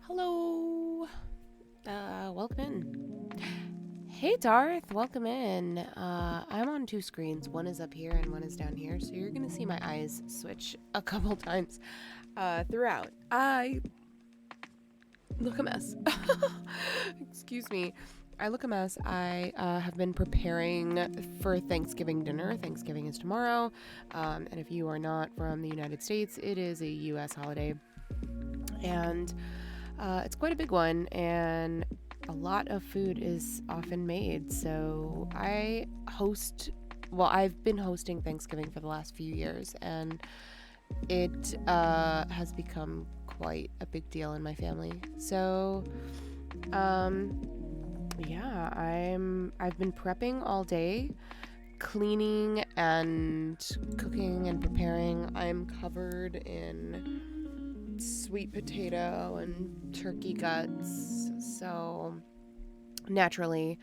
Hello. Welcome in. Hey, Darth. Welcome in. I'm on two screens. One is up here and one is down here. So you're going to see my eyes switch a couple times throughout. I look a mess. Excuse me. I look a mess. I have been preparing for Thanksgiving dinner. Thanksgiving is tomorrow. And if you are not from the United States, it is a U.S. holiday. And it's quite a big one, and a lot of food is often made. So I've been hosting Thanksgiving for the last few years, and it has become quite a big deal in my family. So, yeah, I've been prepping all day, cleaning and cooking and preparing. I'm covered in sweet potato and turkey guts, so naturally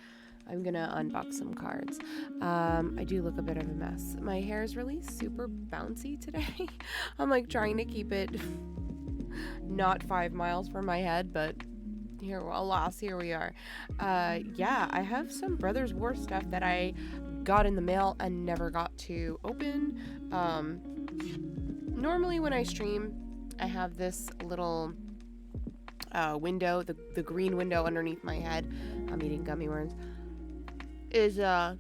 I'm gonna unbox some cards. I do look a bit of a mess. My hair is really super bouncy today. I'm like trying to keep it not 5 miles from my head, but here we are. Yeah, I have some Brothers War stuff that I got in the mail and never got to open. Normally when I stream, I have this little window, the green window underneath my head. I'm eating gummy worms. Is where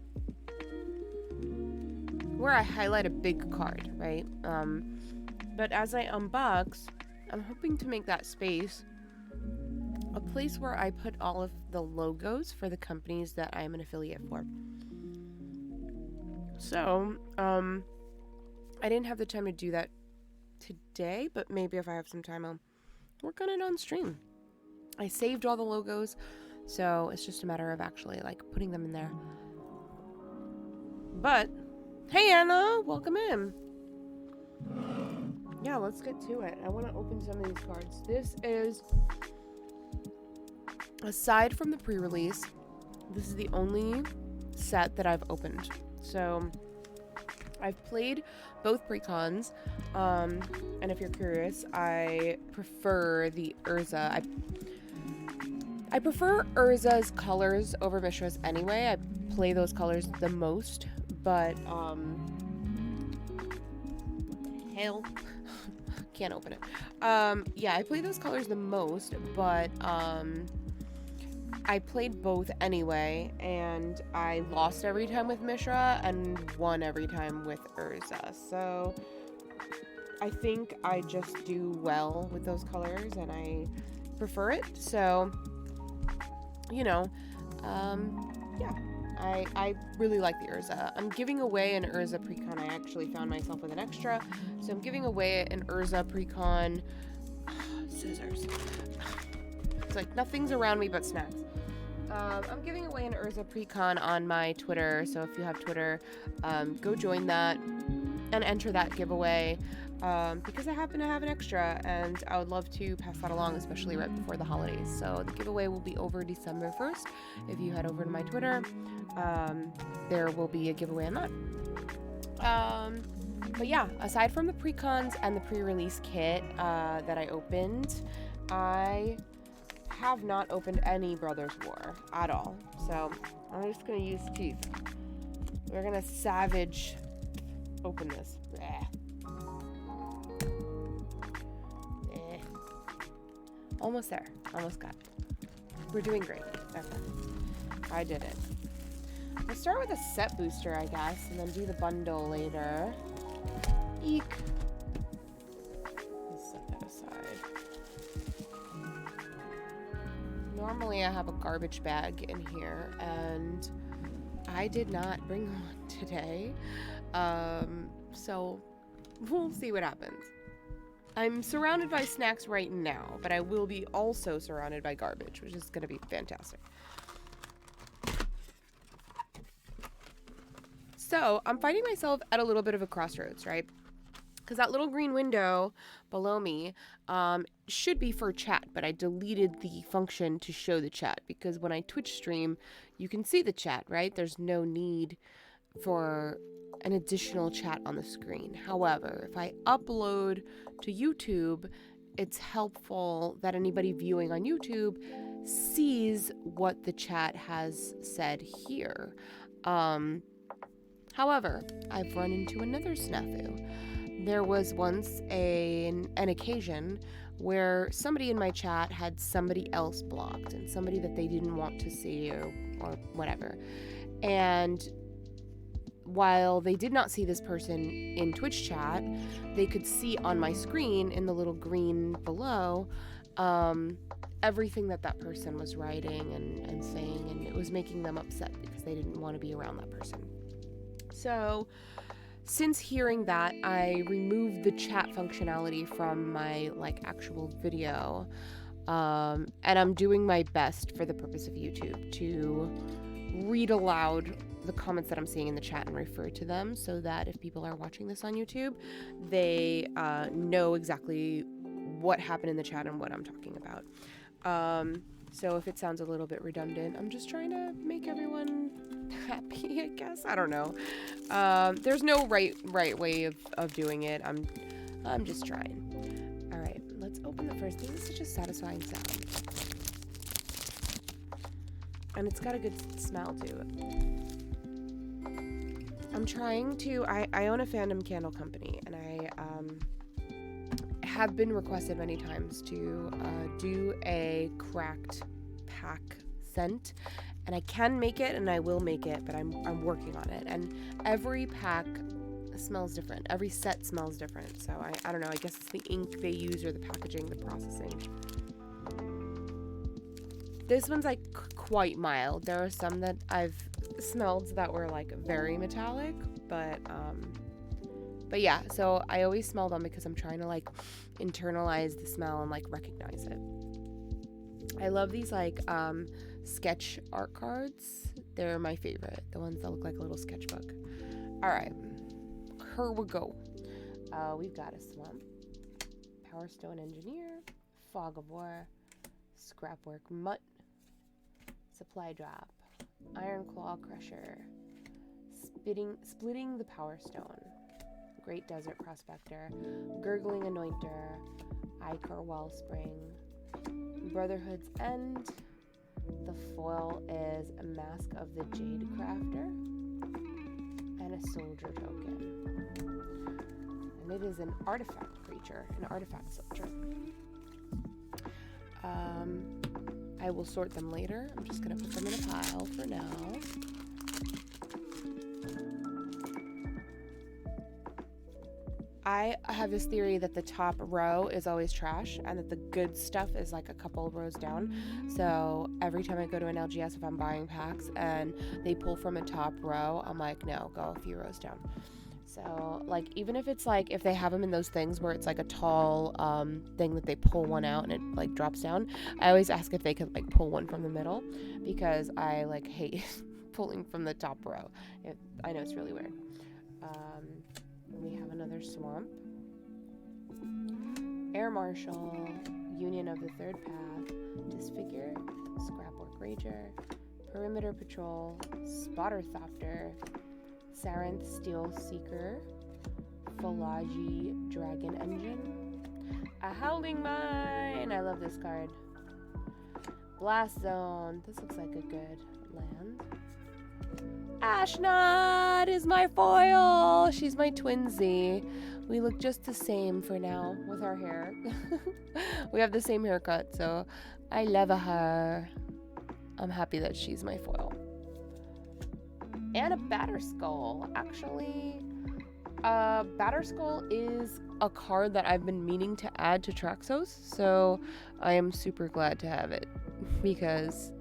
I highlight a big card, right? But as I unbox, I'm hoping to make that space a place where I put all of the logos for the companies that I'm an affiliate for. So, I didn't have the time to do that today, but maybe if I have some time, I'll work on it on stream. I saved all the logos, so it's just a matter of actually like putting them in there. But hey, Anna, welcome in. Yeah, let's get to it. I want to open some of these cards. This is, aside from the pre-release, this is the only set that I've opened. So I've played both precons, and if you're curious, I prefer the Urza. I prefer Urza's colors over Mishra's anyway. I play those colors the most, but hell, can't open it. Yeah, I play those colors the most, but I played both anyway, and I lost every time with Mishra and won every time with Urza. So I think I just do well with those colors, and I prefer it. So, you know, yeah, I really like the Urza. I'm giving away an Urza Precon. I actually found myself with an extra, so I'm giving away an Urza Precon. Scissors. It's like nothing's around me but snacks. I'm giving away an Urza Precon on my Twitter, so if you have Twitter, go join that and enter that giveaway, because I happen to have an extra, and I would love to pass that along, especially right before the holidays. So the giveaway will be over December 1st. If you head over to my Twitter, there will be a giveaway on that. But yeah, aside from the precons and the pre-release kit that I opened, I have not opened any Brothers War at all. So I'm just gonna use teeth. We're gonna savage open this. Almost there. Almost got it. We're doing great. Okay. I did it. Let's start with a set booster, I guess, and then do the bundle later. Eek. Let's set that aside. Normally I have a garbage bag in here, and I did not bring one today. So we'll see what happens. I'm surrounded by snacks right now, but I will be also surrounded by garbage, which is going to be fantastic. So I'm finding myself at a little bit of a crossroads, right? because that little green window below me should be for chat, but I deleted the function to show the chat, because when I Twitch stream, you can see the chat, right? There's no need for an additional chat on the screen. However, if I upload to YouTube, it's helpful that anybody viewing on YouTube sees what the chat has said here. However, I've run into another snafu. There was once an occasion where somebody in my chat had somebody else blocked, and somebody that they didn't want to see or whatever. And while they did not see this person in Twitch chat, they could see on my screen in the little green below everything that person was writing and saying, and it was making them upset because they didn't want to be around that person. So since hearing that, I removed the chat functionality from my actual video, and I'm doing my best for the purpose of YouTube to read aloud the comments that I'm seeing in the chat and refer to them, so that if people are watching this on YouTube, they know exactly what happened in the chat and what I'm talking about. So if it sounds a little bit redundant, I'm just trying to make everyone happy, I guess. I don't know. There's no right way of doing it. I'm just trying. All right, let's open the first. This is such a satisfying sound, and it's got a good smell to it. I'm trying to. I own a fandom candle company, and I have been requested many times to do a cracked pack scent, and I can make it, and I will make it, but I'm working on it. And every pack smells different. Every set smells different. So I don't know. I guess it's the ink they use or the packaging, the processing. This one's quite mild. There are some that I've smelled that were very metallic, but yeah. So I always smell them because I'm trying to internalize the smell and recognize it. I love these sketch art cards. They're my favorite. The ones that look like a little sketchbook. All right, here we go. We've got a swamp, Power Stone Engineer, Fog of War, Scrapwork Mutt, Supply Drop, Iron Claw Crusher, Splitting the Power Stone, Great Desert Prospector, Gurgling Anointer, Ichor Wellspring, Brotherhood's End. The foil is a Mask of the Jade Crafter and a Soldier Token. And it is an artifact creature, an artifact soldier. I will sort them later. I'm just going to put them in a pile for now. I have this theory that the top row is always trash and that the good stuff is a couple of rows down. So every time I go to an LGS, if I'm buying packs and they pull from a top row, I'm no, go a few rows down. So even if it's if they have them in those things where it's a tall thing that they pull one out and it drops down, I always ask if they could pull one from the middle, because I hate pulling from the top row. I know it's really weird. We have another swamp, Air Marshal, Union of the Third Path, Disfigure, Scrapwork Rager, Perimeter Patrol, Spotter Thopter, Sarenth Steel Seeker, Folaji Dragon Engine, a Howling Mine. I love this card. Blast Zone. This looks like a good land. Ashnod is my foil. She's my twinsy. We look just the same for now with our hair. We have the same haircut, so I love her. I'm happy that she's my foil. And a Batterskull. Actually, Batterskull is a card that I've been meaning to add to Traxos, so I am super glad to have it, because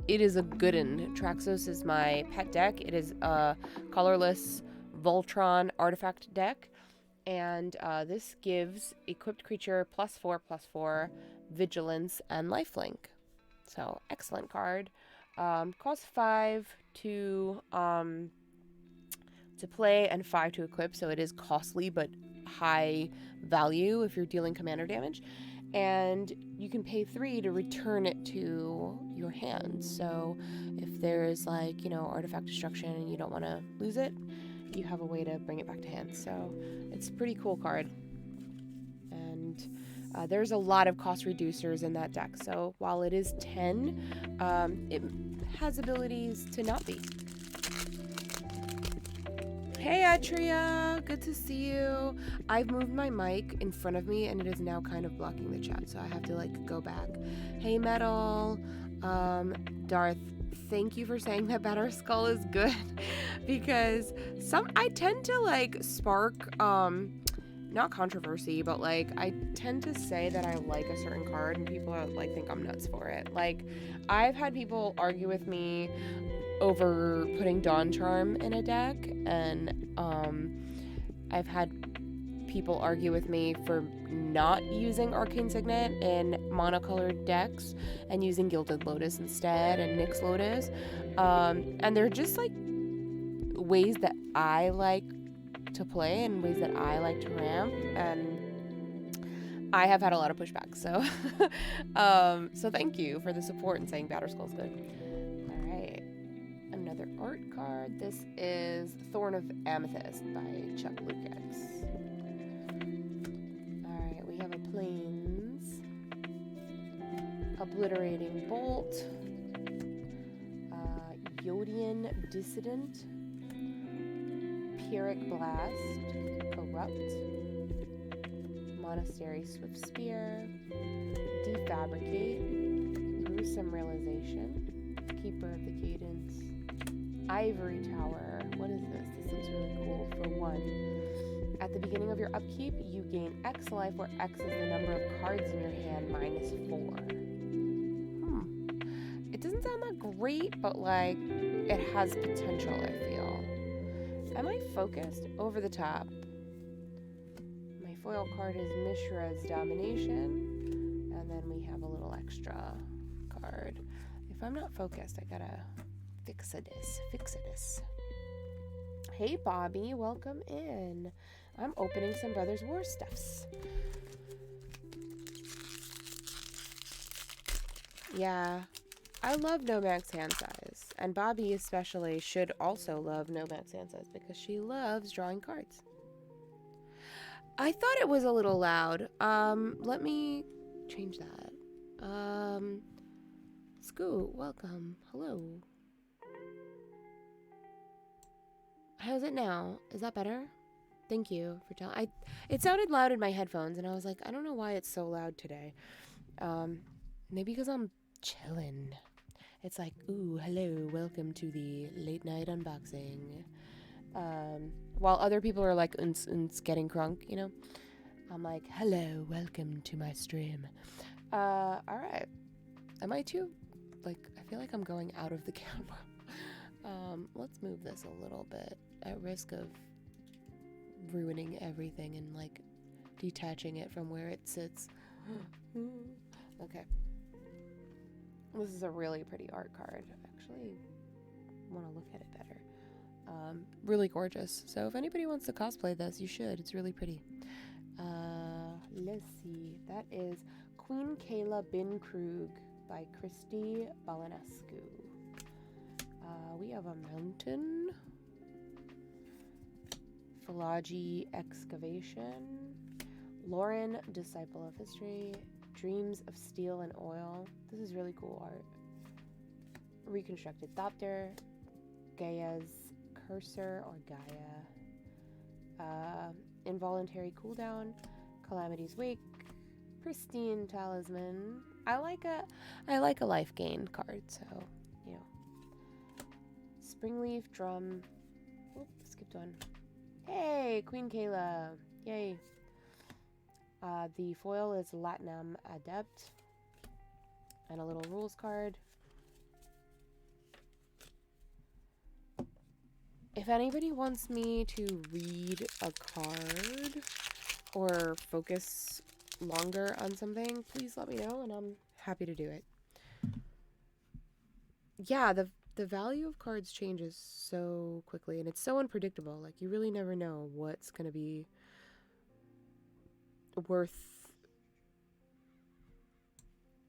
it is a good one. Traxos is my pet deck. It is a colorless Voltron artifact deck, and this gives equipped creature +4/+4, vigilance, and lifelink. So excellent card. Costs 5 to play and 5 to equip, so it is costly but high value if you're dealing commander damage. And you can pay 3 to return it to your hand. So if there's like, artifact destruction and you don't want to lose it, you have a way to bring it back to hand. So it's a pretty cool card. And there's a lot of cost reducers in that deck. So while it is 10, it has abilities to not be. Hey Atria, good to see you. I've moved my mic in front of me and it is now kind of blocking the chat, so I have to like go back. Hey Metal, Darth, thank you for saying that Batterskull is good because I tend to like spark not controversy, but like I tend to say that I like a certain card and people are like think I'm nuts for it. Like I've had people argue with me over putting Dawn Charm in a deck, and I've had people argue with me for not using Arcane Signet in monocolored decks and using Gilded Lotus instead and Nyx Lotus, and they're just like ways that I like to play and ways that I like to ramp, and I have had a lot of pushback, so so thank you for the support and saying Batterskull's good. Alright, another art card. This is Thorn of Amethyst by Chuck Lucas. Alright, we have a Plains, Obliterating Bolt, Yodian Dissident, Pyrrhic Blast, Corrupt, Monastery Swift Spear, Defabricate, Gruesome Realization, Keeper of the Cadence, Ivory Tower. What is this? This looks really cool. For 1, at the beginning of your upkeep, you gain X life, where X is the number of cards in your hand minus 4. It doesn't sound that great, but like it has potential, I feel. Am I focused? Over the top. My foil card is Mishra's Domination, and then we have a little extra card. If I'm not focused, I gotta fix this. Hey Bobby, welcome in. I'm opening some Brothers War stuffs. Yeah, I love no max hand size, and Bobby especially should also love no max hand size because she loves drawing cards. I thought it was a little loud. Let me change that. Scoot, welcome. Hello. How's it now? Is that better? Thank you for telling. It sounded loud in my headphones, and I was like, I don't know why it's so loud today. Maybe because I'm chilling. It's like, ooh, hello, welcome to the late night unboxing. While other people are like, getting crunk, you know? I'm like, hello, welcome to my stream. Alright. Am I too? Like, I feel like I'm going out of the camera. Let's move this a little bit at risk of ruining everything and like detaching it from where it sits. Okay. This is a really pretty art card. I actually want to look at it better. Really gorgeous. So if anybody wants to cosplay this, you should. It's really pretty. Let's see. That is Queen Kayla Bin Krug by Christy Balanescu. We have a mountain. Philology Excavation. Lauren, Disciple of History. Dreams of Steel and Oil. This is really cool art. Reconstructed Thopter. Gaia's Cursor or Gaia. Involuntary Cooldown. Calamity's Wake. Pristine Talisman. I like a life gain card, so you know. Springleaf Drum. Oop, skipped one. Hey, Queen Kayla. Yay. The foil is Latinum Adept. And a little rules card. If anybody wants me to read a card or focus longer on something, please let me know and I'm happy to do it. Yeah, the value of cards changes so quickly and it's so unpredictable. Like you really never know what's going to be worth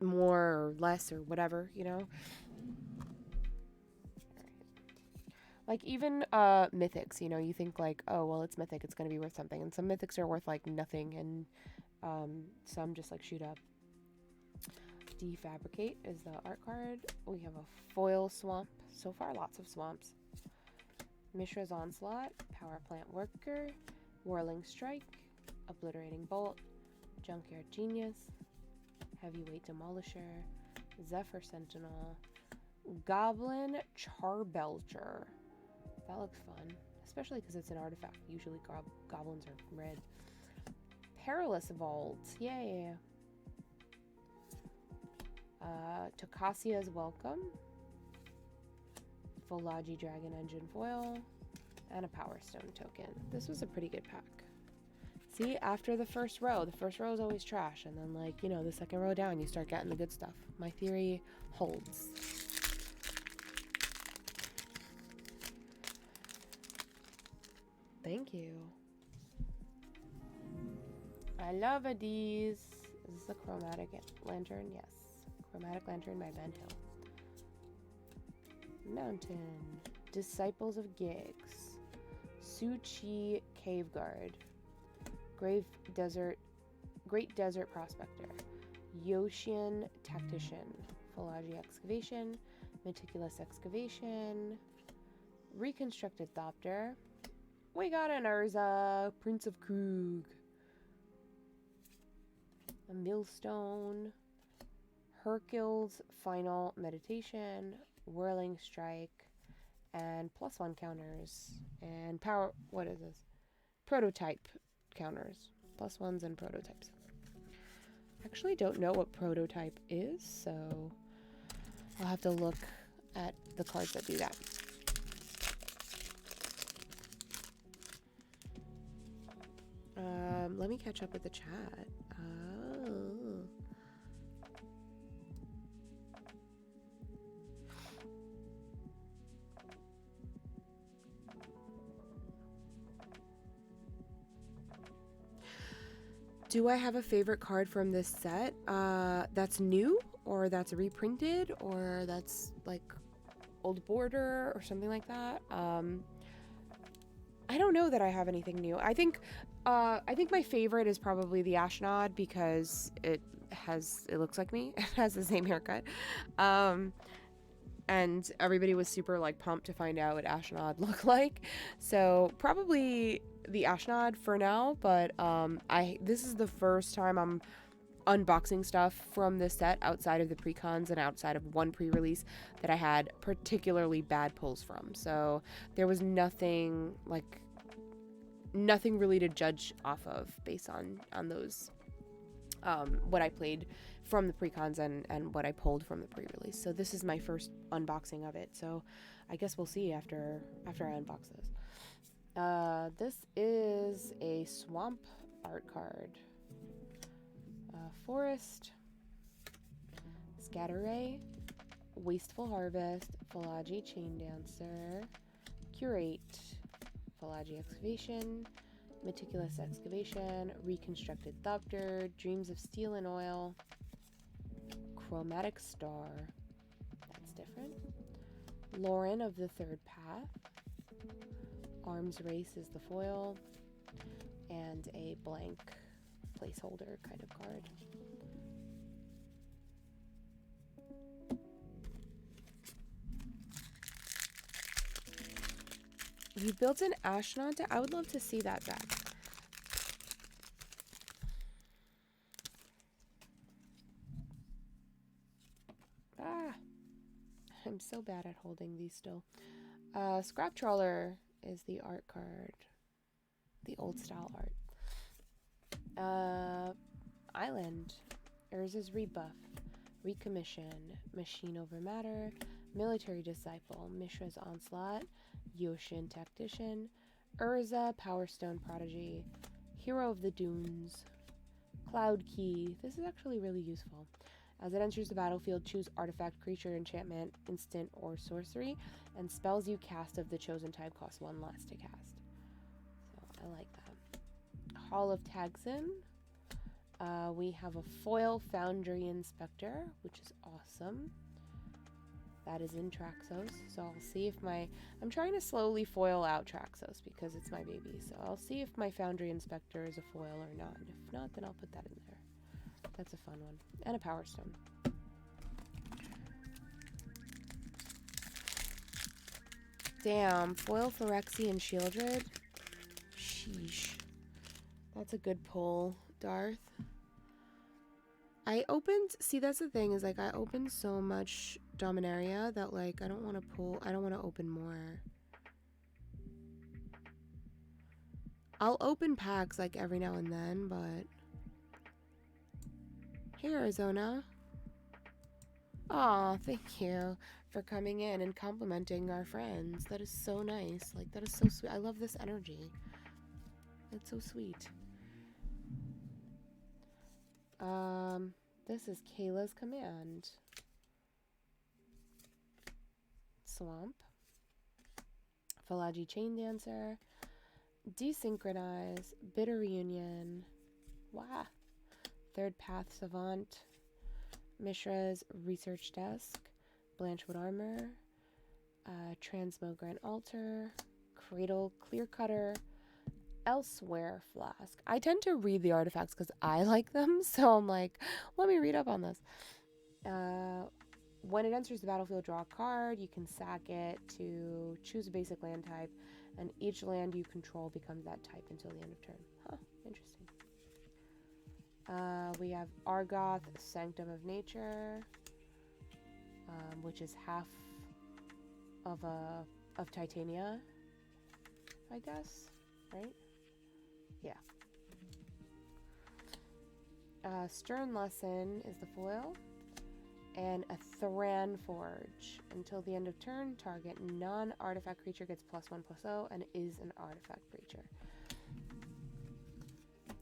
more or less or whatever, you know? Like even mythics, you know, you think like, oh, well, it's mythic, it's going to be worth something. And some mythics are worth like nothing, and some just like shoot up. Defabricate is the art card. We have a foil swamp. So far, lots of swamps. Mishra's Onslaught, Power Plant Worker, Whirling Strike, Obliterating Bolt, Junkyard Genius, Heavyweight Demolisher, Zephyr Sentinel, Goblin Charbelcher. That looks fun, especially because it's an artifact. Usually goblins are red. Perilous Vault, yay! Tocasia's Welcome, Folaji Dragon Engine Foil, and a Power Stone token. This was a pretty good pack. See, after the first row is always trash, and then, like, you know, the second row down, you start getting the good stuff. My theory holds. Thank you. I love these. Is this a chromatic lantern? Yes. Chromatic lantern by Ben Hill. Mountain. Disciples of Giggs. Su-Chi Cave Guard. Great Desert Prospector. Yoshian Tactician. Folaji Excavation. Meticulous Excavation. Reconstructed Thopter. We got an Urza. Prince of Krug. A Millstone. Hercules Final Meditation. Whirling Strike. And +1 counters. And power... What is this? Prototype counters. +1s and prototypes. Actually don't know what prototype is, so I'll have to look at the cards that do that. Let me catch up with the chat. Oh. Do I have a favorite card from this set that's new, or that's reprinted, or that's like old border or something like that? I don't know that I have anything new. I think my favorite is probably the Ashnod, because it looks like me. It has the same haircut. And everybody was super like pumped to find out what Ashnod looked like. So probably the Ashnod for now, but this is the first time I'm unboxing stuff from this set outside of the pre-cons and outside of one pre-release that I had particularly bad pulls from. So there was nothing really to judge off of based on those what I played from the pre-cons and what I pulled from the pre-release. So this is my first unboxing of it. So I guess we'll see after I unbox this. This is a swamp art card. Forest, Scatter Ray, Wasteful Harvest, Folaji Chain Dancer, Curate, Folaji Excavation, Meticulous Excavation, Reconstructed Thopter, Dreams of Steel and Oil, Chromatic Star, that's different, Lauren of the Third Path, Arms Race is the foil, and a blank placeholder kind of card. You built an Ashnod deck? I would love to see that deck. Ah, I'm so bad at holding these still. Scrap Trawler is the art card. The old style art. Island. Urza's Rebuff. Recommission. Machine Over Matter. Military Disciple. Mishra's Onslaught. Yoshin Tactician. Urza Power Stone Prodigy. Hero of the Dunes. Cloud Key. This is actually really useful. As it enters the battlefield, choose artifact, creature, enchantment, instant, or sorcery, and spells you cast of the chosen type cost 1 less to cast. So I like that. Hall of Tagsin. We have a foil Foundry Inspector, which is awesome. That is in Traxos, so I'll see if I'm trying to slowly foil out Traxos because it's my baby, so I'll see if my Foundry Inspector is a foil or not. If not, then I'll put that in there. That's a fun one. And a Power Stone. Damn, foil Phyrexian Shieldred? Sheesh. That's a good pull, Darth. See, that's the thing, is like I opened so much Dominaria that like I don't want to open more. I'll open packs like every now and then, but hey Arizona. Aw, thank you for coming in and complimenting our friends. That is so nice. Like, that is so sweet. I love this energy. That's so sweet. This is Kayla's Command. Swamp. Falaji Chain Dancer. Desynchronize. Bitter Reunion. Wow. Third Path Savant. Mishra's Research Desk. Blanchwood Armor. Transmogrant Altar. Cradle Clear Cutter. Elsewhere Flask. I tend to read the artifacts because I like them, so I'm like, let me read up on this. When it enters the battlefield, draw a card. You can sack it to choose a basic land type, and each land you control becomes that type until the end of turn. Huh, interesting. We have Argoth, Sanctum of Nature, which is half of Titania, I guess, right? Yeah. Stern Lesson is the foil, and a Thran Forge. Until the end of turn, target non-artifact creature gets +1/+0 and is an artifact creature.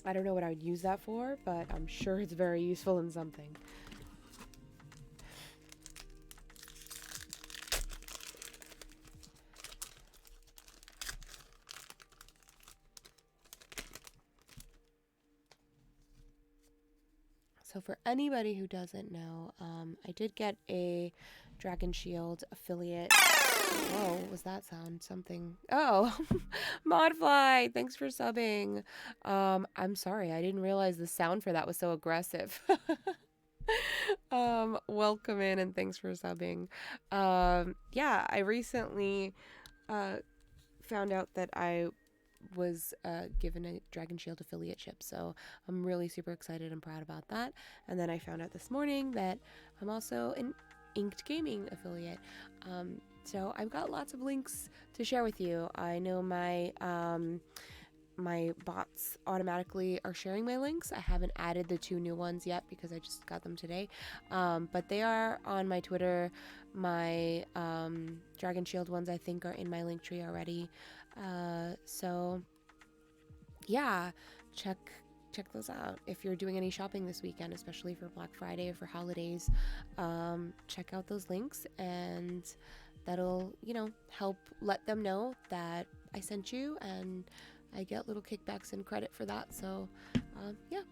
I don't know what I would use that for, but I'm sure it's very useful in something. So for anybody who doesn't know, I did get a Dragon Shield affiliate. Whoa, what was that sound? Something. Oh, Modfly, thanks for subbing. I'm sorry, I didn't realize the sound for that was so aggressive. Welcome in and thanks for subbing. Yeah, I recently found out that I was given a Dragon Shield affiliateship, so I'm really super excited and proud about that. And then I found out this morning that I'm also an Inked Gaming affiliate. So I've got lots of links to share with you. I know my my bots automatically are sharing my links. I haven't added the 2 new ones yet because I just got them today, but they are on my Twitter. My Dragon Shield ones I think are in my link tree already. So yeah, check those out. If you're doing any shopping this weekend, especially for Black Friday or for holidays, check out those links, and that'll, help let them know that I sent you, and I get little kickbacks and credit for that. So yeah,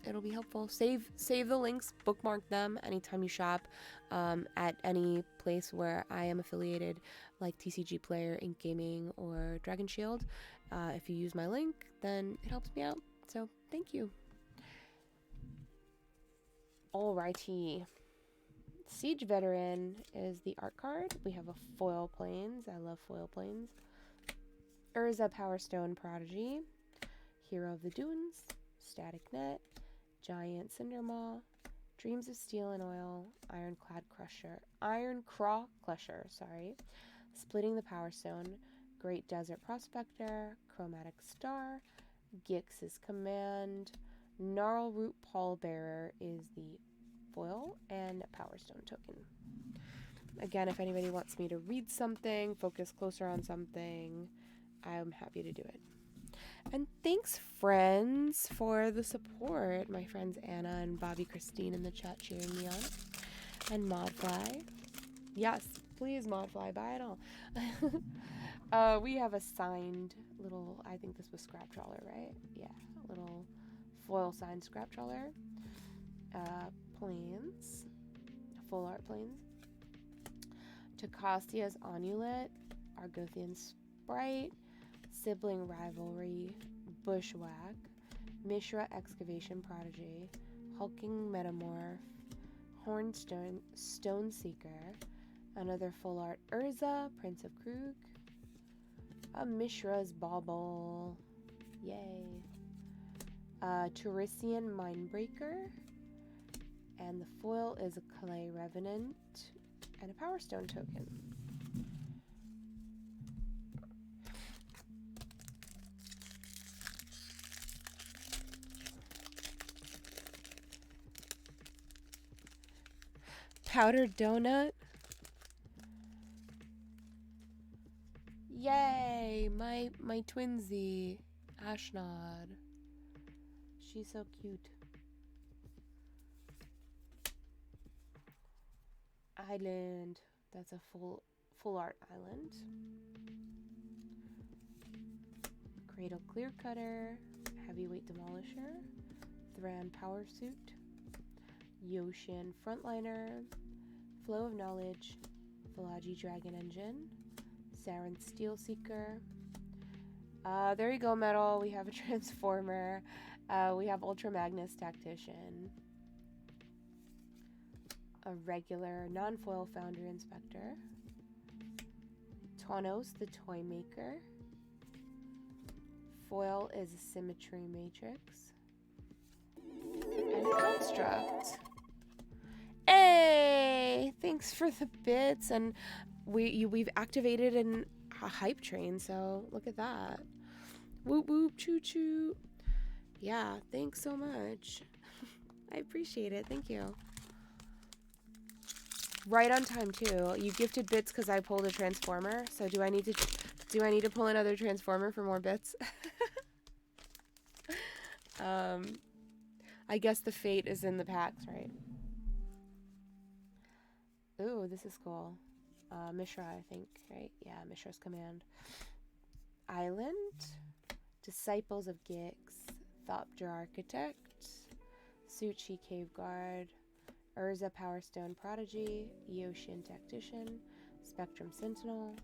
it'll be helpful. Save the links, bookmark them anytime you shop at any place where I am affiliated, like TCG Player, Ink Gaming, or Dragon Shield. If you use my link, then it helps me out. So thank you. Alrighty. Siege Veteran is the art card. We have a foil plains. I love foil plains. Urza Power Stone Prodigy. Hero of the Dunes. Static Net. Giant Cindermaw. Dreams of Steel and Oil. Ironclaw Crusher, Splitting the Power Stone. Great Desert Prospector. Chromatic Star. Gix's Command. Gnarlroot Pallbearer is the foil, and Power Stone token. Again, if anybody wants me to read something, focus closer on something, I'm happy to do it. And thanks, friends, for the support. My friends Anna and Bobby Christine in the chat cheering me on. And Modfly. Yes, please, Modfly, buy it all. We have a signed little, I think this was Scrap Trawler, right? Yeah, little foil sign scrap trawler, planes, full art planes, Tocastia's Onulet, Argothian Sprite, Sibling Rivalry, Bushwhack, Mishra Excavation Prodigy, Hulking Metamorph, Hornstone Stoneseeker, another full art Urza, Prince of Krug, a Mishra's Bauble, yay, Turisian Mindbreaker, and the foil is a Clay Revenant and a Power Stone token. Powdered Donut. Yay! My twinsy, Ashnod. She's so cute. Island. That's a full art island. Cradle Clear Cutter, Heavyweight Demolisher, Thran Power Suit, Yoshin Frontliner, Flow of Knowledge, Velagi Dragon Engine, Saren Steel Seeker. There you go, Metal. We have a Transformer. We have Ultra Magnus Tactician. A regular non-foil Foundry Inspector. Tawnos the Toy Maker. Foil is a Symmetry Matrix. And a Construct. Hey! Thanks for the bits. And we've activated a hype train, so look at that. Whoop whoop choo choo. Yeah, thanks so much. I appreciate it. Thank you. Right on time too. You gifted bits because I pulled a Transformer. So do I need to pull another Transformer for more bits? I guess the fate is in the packs, right? Ooh, this is cool. Mishra, I think, right? Yeah, Mishra's Command. Island, Disciples of Gix, Thopter Architect, Suchi Cave Guard, Urza Power Stone Prodigy, Yoshin Tactician, Spectrum Sentinel,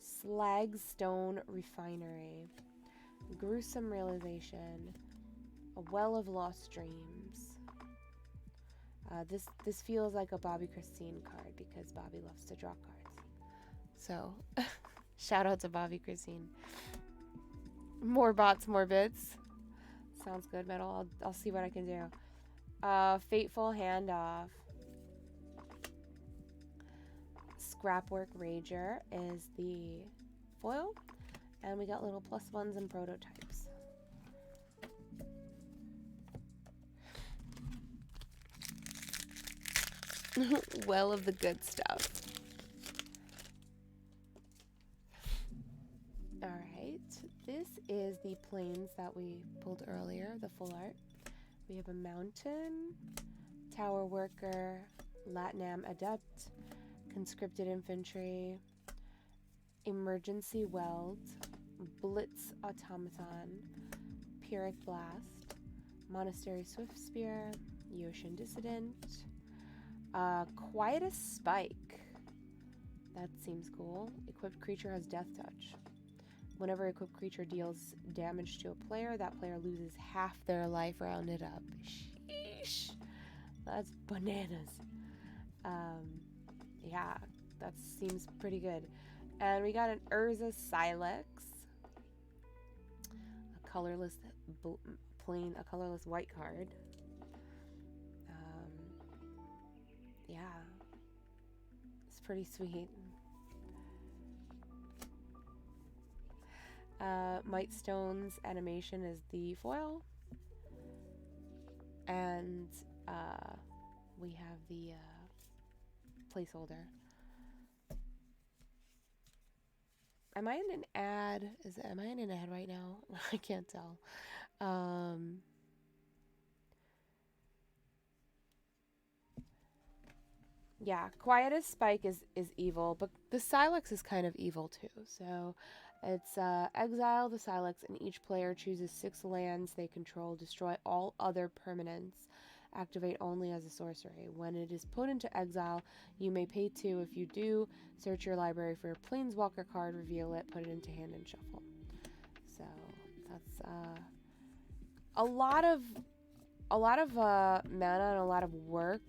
Slagstone Refinery, Gruesome Realization, A Well of Lost Dreams. This feels like a Bobby Christine card because Bobby loves to draw cards. So, shout out to Bobby Christine. More bots, more bits. Sounds good, Metal. I'll see what I can do. Fateful Handoff. Scrapwork Rager is the foil. And we got little +1s and prototypes. Well of the good stuff. Alright, this is the planes that we pulled earlier, the full art. We have a mountain, tower worker, Latnam adept, conscripted infantry, emergency weld, blitz automaton, pyrrhic blast, monastery swift spear, Yoshin dissident, quietus spike. That seems cool. Equipped creature has death touch. Whenever equipped creature deals damage to a player, that player loses half their life. Rounded up. Sheesh. That's bananas. Yeah, that seems pretty good. And we got an Urza Silex. A colorless plain, a colorless white card. Yeah. It's pretty sweet. Mightstone's animation is the foil. And we have the placeholder. Am I in an ad? Am I in an ad right now? I can't tell. Yeah, Quietus Spike is evil, but the Silex is kind of evil too. So It's exile the Silex, and each player chooses 6 lands they control. Destroy all other permanents. Activate only as a sorcery. When it is put into exile, you may pay 2. If you do, search your library for a Planeswalker card, reveal it, put it into hand, and shuffle. So that's a lot of mana and a lot of work,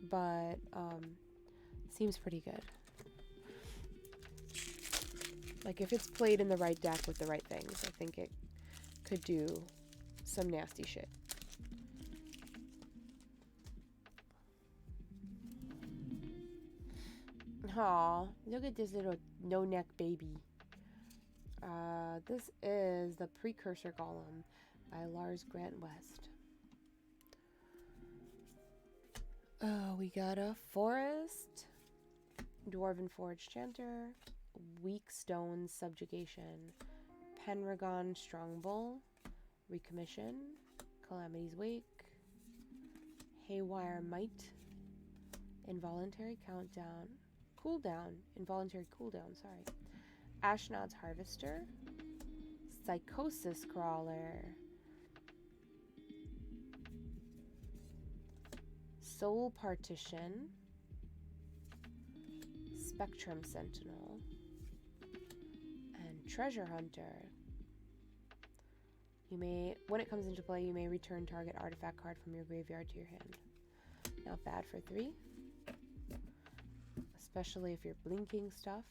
but seems pretty good. Like, if it's played in the right deck with the right things, I think it could do some nasty shit. Aw, look at this little no-neck baby. This is the Precursor Golem by Lars Grant West. We got a Forest, Dwarven Forge Chanter, Weak Stone Subjugation, Pendragon Strongbull, Recommission, Calamity's Wake, Haywire Might, Involuntary Cooldown, sorry. Ashnod's Harvester, Psychosis Crawler, Soul Partition, Spectrum Sentinel, and Treasure Hunter. When it comes into play, you may return target artifact card from your graveyard to your hand. Not bad for 3, especially if you're blinking stuff.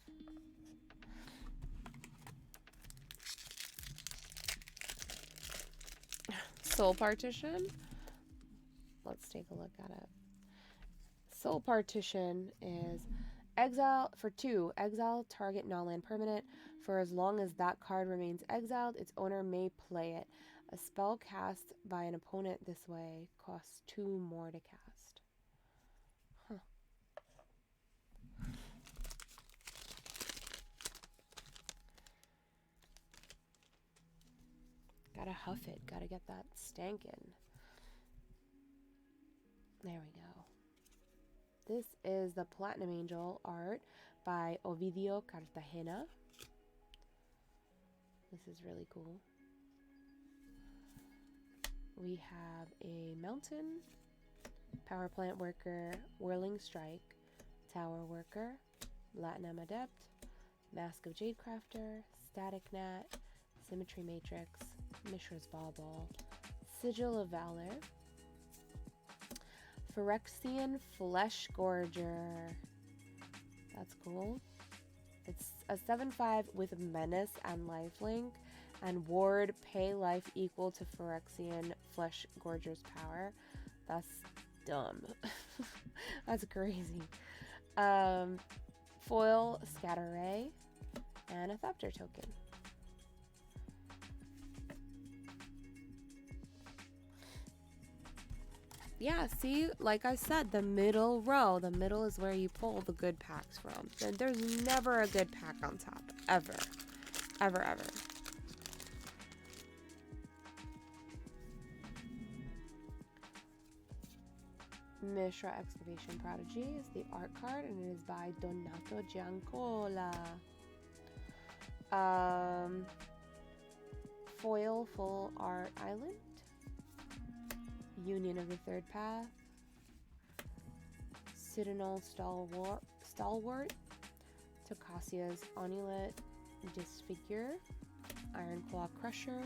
Soul Partition. Let's take a look at it. Soul Partition is exile for 2. Exile target non-land permanent. For as long as that card remains exiled, its owner may play it. A spell cast by an opponent this way costs 2 more to cast. Huh. Gotta huff it. Gotta get that stankin'. There we go. This is the Platinum Angel art by Ovidio Cartagena. This is really cool. We have a Mountain, Power Plant Worker, Whirling Strike, Tower Worker, Latinum Adept, Mask of Jadecrafter, Static Gnat, Symmetry Matrix, Mishra's Bauble, Sigil of Valor, Phyrexian Flesh Gorger. That's cool. It's a 7/5 with Menace and Lifelink, and ward pay life equal to Phyrexian Flesh Gorger's power. That's dumb. That's crazy. Foil Scatter Ray, and a Thopter token. Yeah, see, like I said, the middle row. The middle is where you pull the good packs from. There's never a good pack on top. Ever. Ever, ever. Mishra Excavation Prodigy is the art card, and it is by Donato Giancola. Foil Full Art Island. Union of the Third Path, Citadel Stalwart, Tocasia's Onulet, Disfigure, Ironclaw Crusher,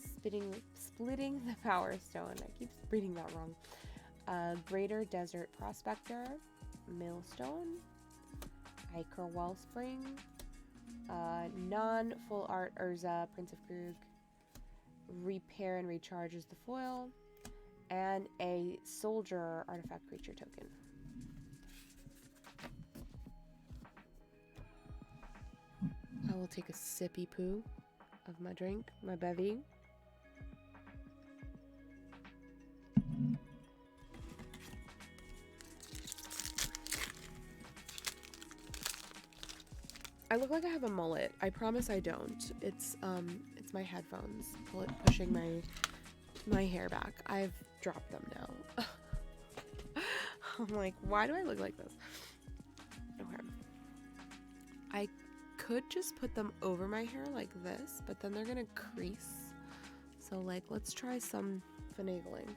Splitting the Power Stone. I keep reading that wrong. Greater Desert Prospector, Millstone, Iker Wellspring, non-full art Urza, Prince of Krug, Repair and Recharges the Foil, and a Soldier artifact creature token. I will take a sippy poo of my drink, my bevy. I look like I have a mullet. I promise I don't. It's my headphones pushing my hair back. I've dropped them now. I'm like, why do I look like this? Okay. I could just put them over my hair like this, but then they're gonna crease. So like, let's try some finagling.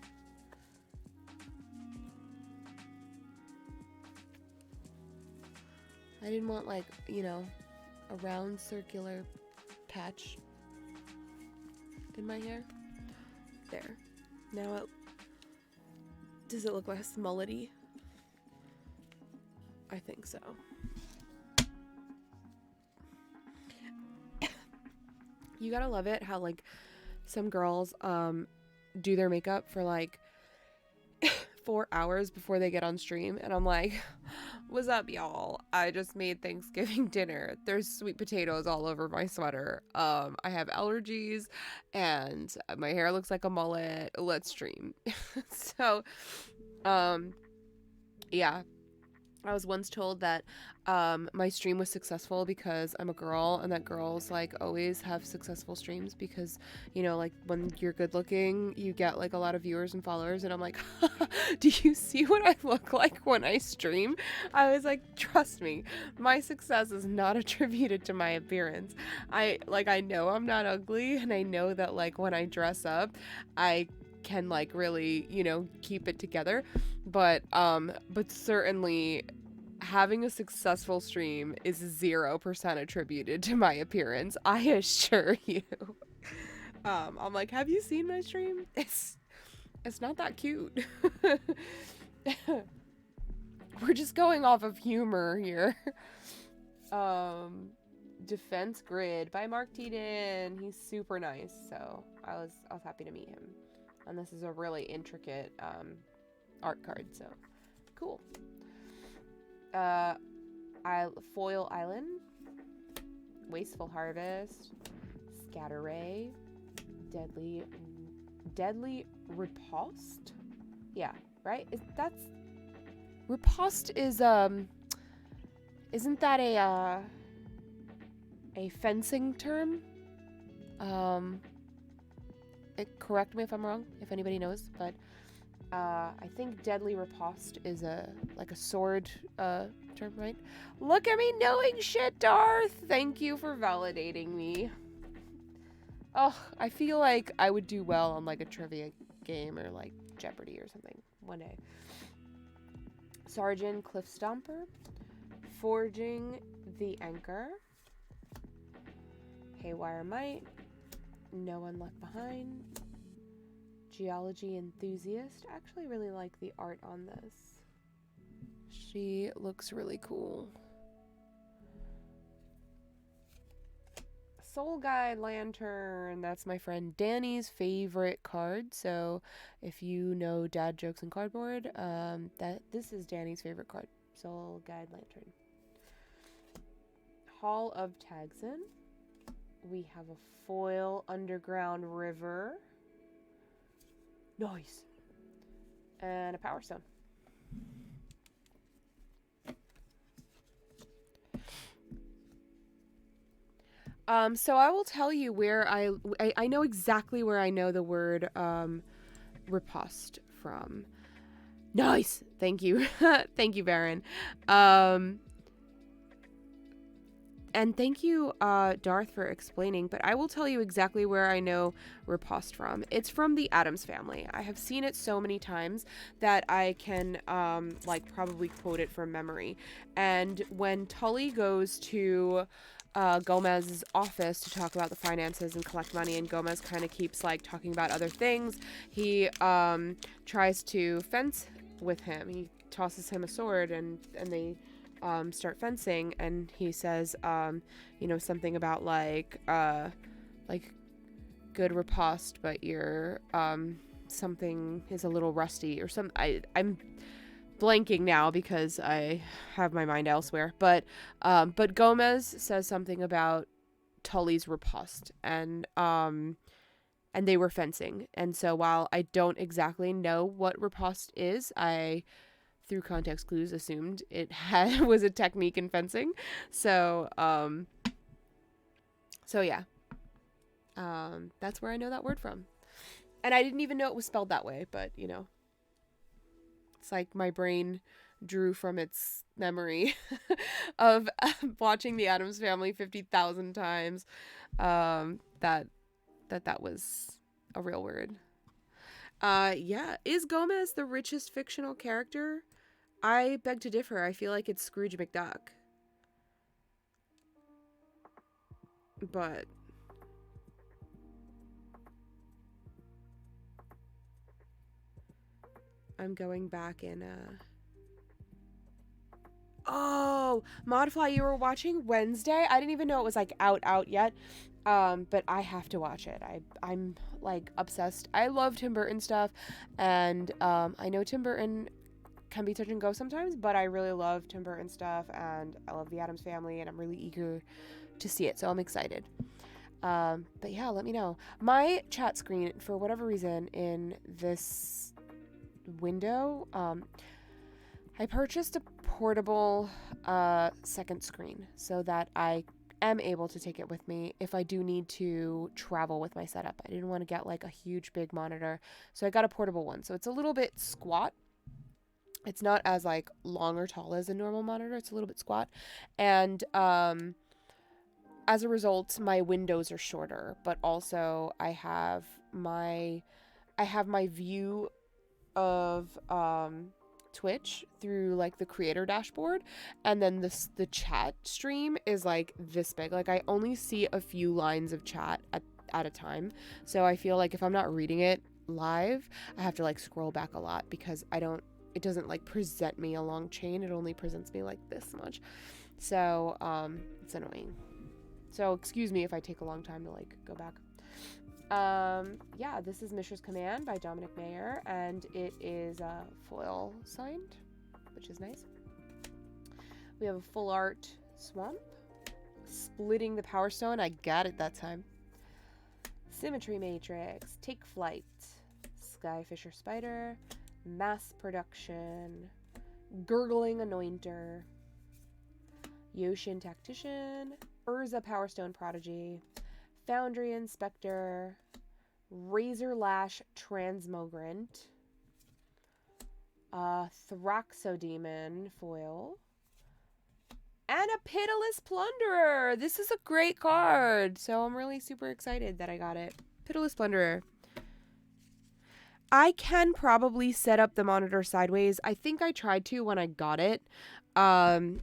I didn't want like, you know, a round circular patch in my hair. There. Now does it look less mullety? I think so. You gotta love it how like some girls do their makeup for like 4 hours before they get on stream, and I'm like, what's up, y'all? I just made Thanksgiving dinner. There's sweet potatoes all over my sweater. I have allergies and my hair looks like a mullet. Let's stream. So yeah, I was once told that my stream was successful because I'm a girl, and that girls like always have successful streams because, you know, like when you're good looking, you get like a lot of viewers and followers. And I'm like, do you see what I look like when I stream? I was like, trust me, my success is not attributed to my appearance. I know I'm not ugly, and I know that like when I dress up, I can like really, you know, keep it together, but certainly having a successful stream is 0% attributed to my appearance, I assure you. I'm like, have you seen my stream? It's not that cute. We're just going off of humor here. Defense Grid by Mark Teeden. He's super nice, so I was happy to meet him. And this is a really intricate art card, so cool. Foil Island, Wasteful Harvest, Scatter Ray, Deadly Riposte. Yeah, right. Riposte is isn't that a fencing term? Correct me if I'm wrong, if anybody knows, but I think Deadly Riposte is a sword term, right? Look at me knowing shit, Darth! Thank you for validating me. Oh, I feel like I would do well on like a trivia game or like Jeopardy or something one day. Sergeant Cliff Stomper, Forging the Anchor, Haywire Might, No One Left Behind, Geology Enthusiast. I actually really like the art on this. She looks really cool. Soul Guide Lantern. That's my friend Danny's favorite card. So if you know Dad Jokes and Cardboard, this is Danny's favorite card. Soul Guide Lantern. Hall of Tagson. We have a foil Underground River. Nice. And a Power Stone. So I will tell you where I know exactly where I know the word riposte from. Nice. Thank you. Thank you, Baron. And thank you, Darth, for explaining, but I will tell you exactly where I know riposte from. It's from the Addams Family. I have seen it so many times that I can, probably quote it from memory. And when Tully goes to Gomez's office to talk about the finances and collect money, and Gomez kind of keeps, talking about other things, he tries to fence with him. He tosses him a sword, and they start fencing, and he says something about good riposte, but your something is a little rusty or something. I'm blanking now because I have my mind elsewhere, but Gomez says something about Tully's riposte, and they were fencing. And so while I don't exactly know what riposte is, I, through context clues, assumed it was a technique in fencing. So yeah. That's where I know that word from. And I didn't even know it was spelled that way, but, it's like my brain drew from its memory of watching The Addams Family 50,000 times. That was a real word. Yeah, is Gomez the richest fictional character? I beg to differ. I feel like it's Scrooge McDuck. But I'm going back in Oh, Modfly, you were watching Wednesday? I didn't even know it was like out yet. But I have to watch it. I'm like obsessed. I love Tim Burton stuff, and I know Tim Burton can be touch and go sometimes, but I really love Tim Burton stuff, and I love The Addams Family, and I'm really eager to see it. So I'm excited. But yeah, let me know. My chat screen, for whatever reason, in this window, I purchased a portable second screen so that I am able to take it with me if I do need to travel with my setup. I didn't want to get like a huge big monitor, so I got a portable one. So it's a little bit squat. It's not as like long or tall as a normal monitor. It's a little bit squat, and as a result, my windows are shorter. But also, I have my view of Twitch through like the creator dashboard, and then the chat stream is like this big. Like I only see a few lines of chat at a time, so I feel like if I'm not reading it live, I have to like scroll back a lot because it doesn't like present me a long chain. It only presents me like this much, so it's annoying. So excuse me if I take a long time to like go back. Yeah, this is Mishra's Command by Dominic Mayer, and it is foil signed, which is nice. We have a full art swamp, splitting the Power Stone. I got it that time. Symmetry Matrix, Take Flight, Skyfisher Spider, Mass Production, Gurgling Anointer, Yoshin Tactician, Urza Power Stone Prodigy, Foundry Inspector, Razor Lash Transmogrant, Thraxodemon foil, and a Pitiless Plunderer. This is a great card, so I'm really super excited that I got it. Pitiless Plunderer. I can probably set up the monitor sideways. I think I tried to when I got it, and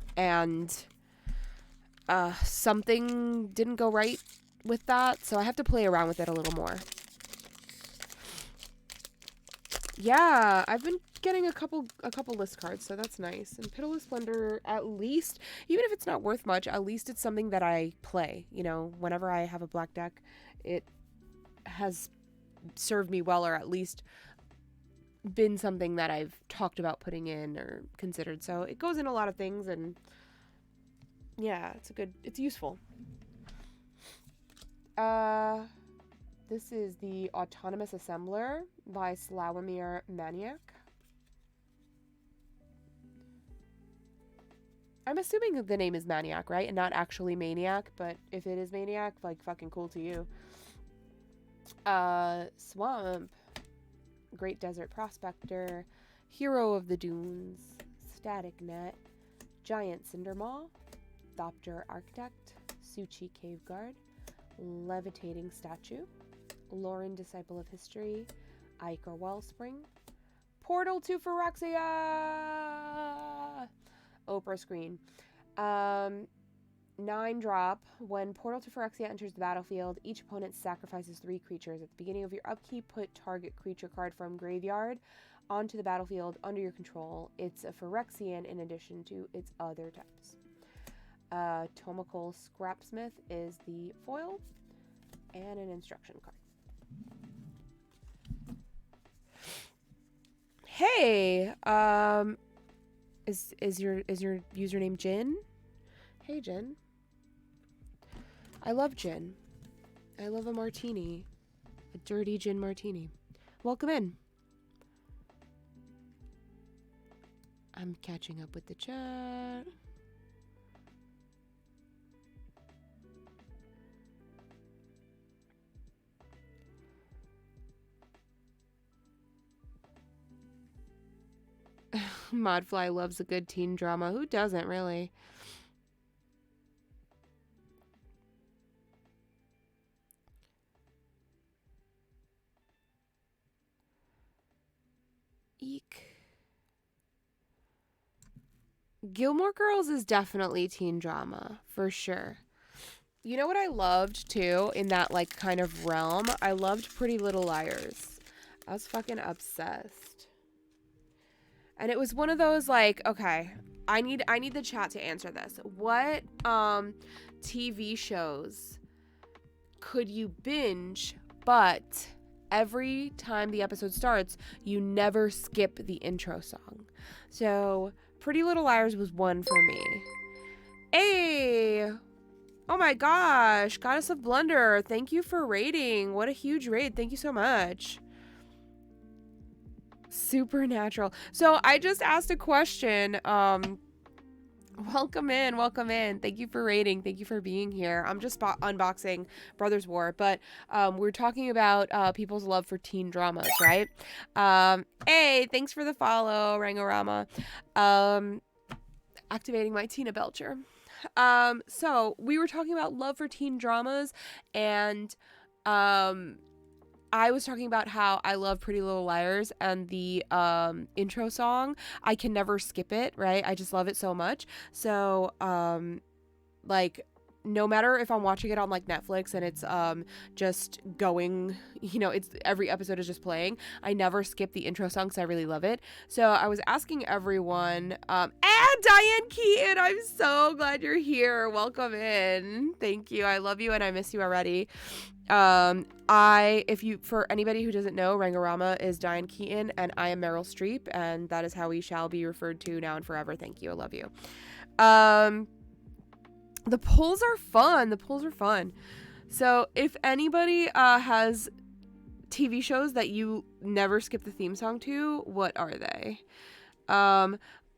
something didn't go right with that, so I have to play around with it a little more. Yeah, I've been getting a couple list cards, so that's nice. And Pitiless Splendor, at least, even if it's not worth much, at least it's something that I play. You know, whenever I have a black deck, it has served me well, or at least been something that I've talked about putting in or considered. So it goes in a lot of things, and yeah, it's useful. This is the Autonomous Assembler by Slawomir Maniac. I'm assuming the name is Maniac, right? And not actually Maniac, but if it is Maniac, like, fucking cool to you. Swamp. Great Desert Prospector. Hero of the Dunes. Static Net. Giant Cindermaw. Thopter Architect. Suchi Cave Guard. Levitating Statue. Lauren, Disciple of History, Iker Wellspring, Portal to Phyrexia, Oprah Screen. 9-drop. When Portal to Phyrexia enters the battlefield, each opponent sacrifices 3 creatures. At the beginning of your upkeep, put target creature card from graveyard onto the battlefield under your control. It's a Phyrexian in addition to its other types. Tomokol Scrapsmith is the foil, and an instruction card. Hey, is your username Jin? Hey, Jin. I love gin. I love a martini. A dirty gin martini. Welcome in. I'm catching up with the chat. Modfly loves a good teen drama. Who doesn't, really? Eek. Gilmore Girls is definitely teen drama, for sure. You know what I loved, too, in that, like, kind of realm? I loved Pretty Little Liars. I was fucking obsessed. And it was one of those, like, okay, I need the chat to answer this. What TV shows could you binge, but every time the episode starts, you never skip the intro song? So, Pretty Little Liars was one for me. Hey! Oh my gosh, Goddess of Blunder, thank you for raiding. What a huge raid. Thank you so much. Supernatural. So I just asked a question. Welcome in, welcome in. Thank you for raiding. Thank you for being here. I'm just unboxing Brothers War, but we're talking about people's love for teen dramas, right? Hey, thanks for the follow, Rangorama. Activating my Tina Belcher. So we were talking about love for teen dramas, and I was talking about how I love Pretty Little Liars, and the intro song, I can never skip it, right? I just love it so much. So, like, no matter if I'm watching it on, like, Netflix and it's just going, you know, it's every episode is just playing, I never skip the intro song because I really love it. So I was asking everyone, and Diane Keaton, I'm so glad you're here. Welcome in. Thank you. I love you and I miss you already. For anybody who doesn't know, Rangorama is Diane Keaton and I am Meryl Streep, and that is how we shall be referred to now and forever. Thank you. I love you. The polls are fun. The polls are fun. So if anybody has TV shows that you never skip the theme song to, what are they?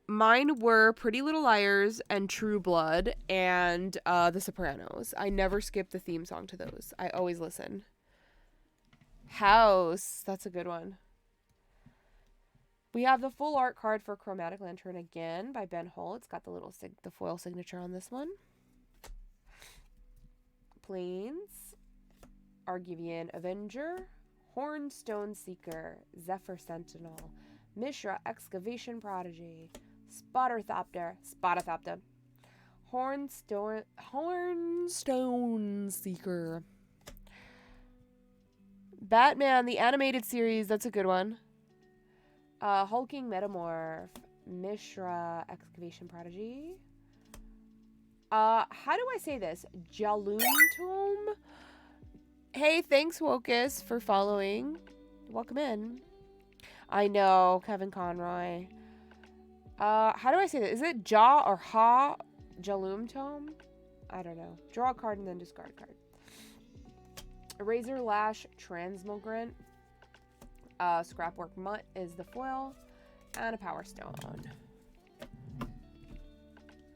Mine were Pretty Little Liars and True Blood and The Sopranos. I never skip the theme song to those. I always listen. House. That's a good one. We have the full art card for Chromatic Lantern again by Ben Hull. It's got the little the foil signature on this one. Plains. Argivian Avenger. Hornstone Seeker. Zephyr Sentinel. Mishra Excavation Prodigy. Spotterthopter. Hornstone Seeker. Batman, the animated series. That's a good one. Hulking Metamorph. Mishra Excavation Prodigy. How do I say this? Jaloon Tome? Hey, thanks, Wokus, for following. Welcome in. I know, Kevin Conroy. How do I say that? Is it Ja or Ha? Jaloom Tome? I don't know. Draw a card and then discard a card. Razor Lash Transmogrant. Scrapwork Mutt is the foil. And a Power Stone.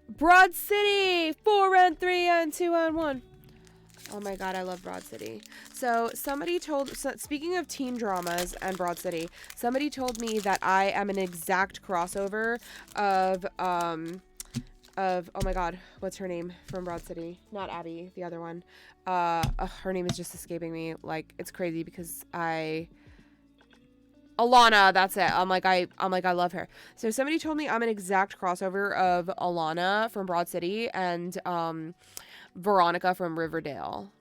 Broad City! 4 and 3 and 2 and 1. Oh my god, I love Broad City. So speaking of teen dramas and Broad City, somebody told me that I am an exact crossover of oh my god, what's her name from Broad City? Not Abby, the other one. Her name is just escaping me. Like, it's crazy because Alana, that's it. I'm like, I love her. So somebody told me I'm an exact crossover of Alana from Broad City and Veronica from Riverdale,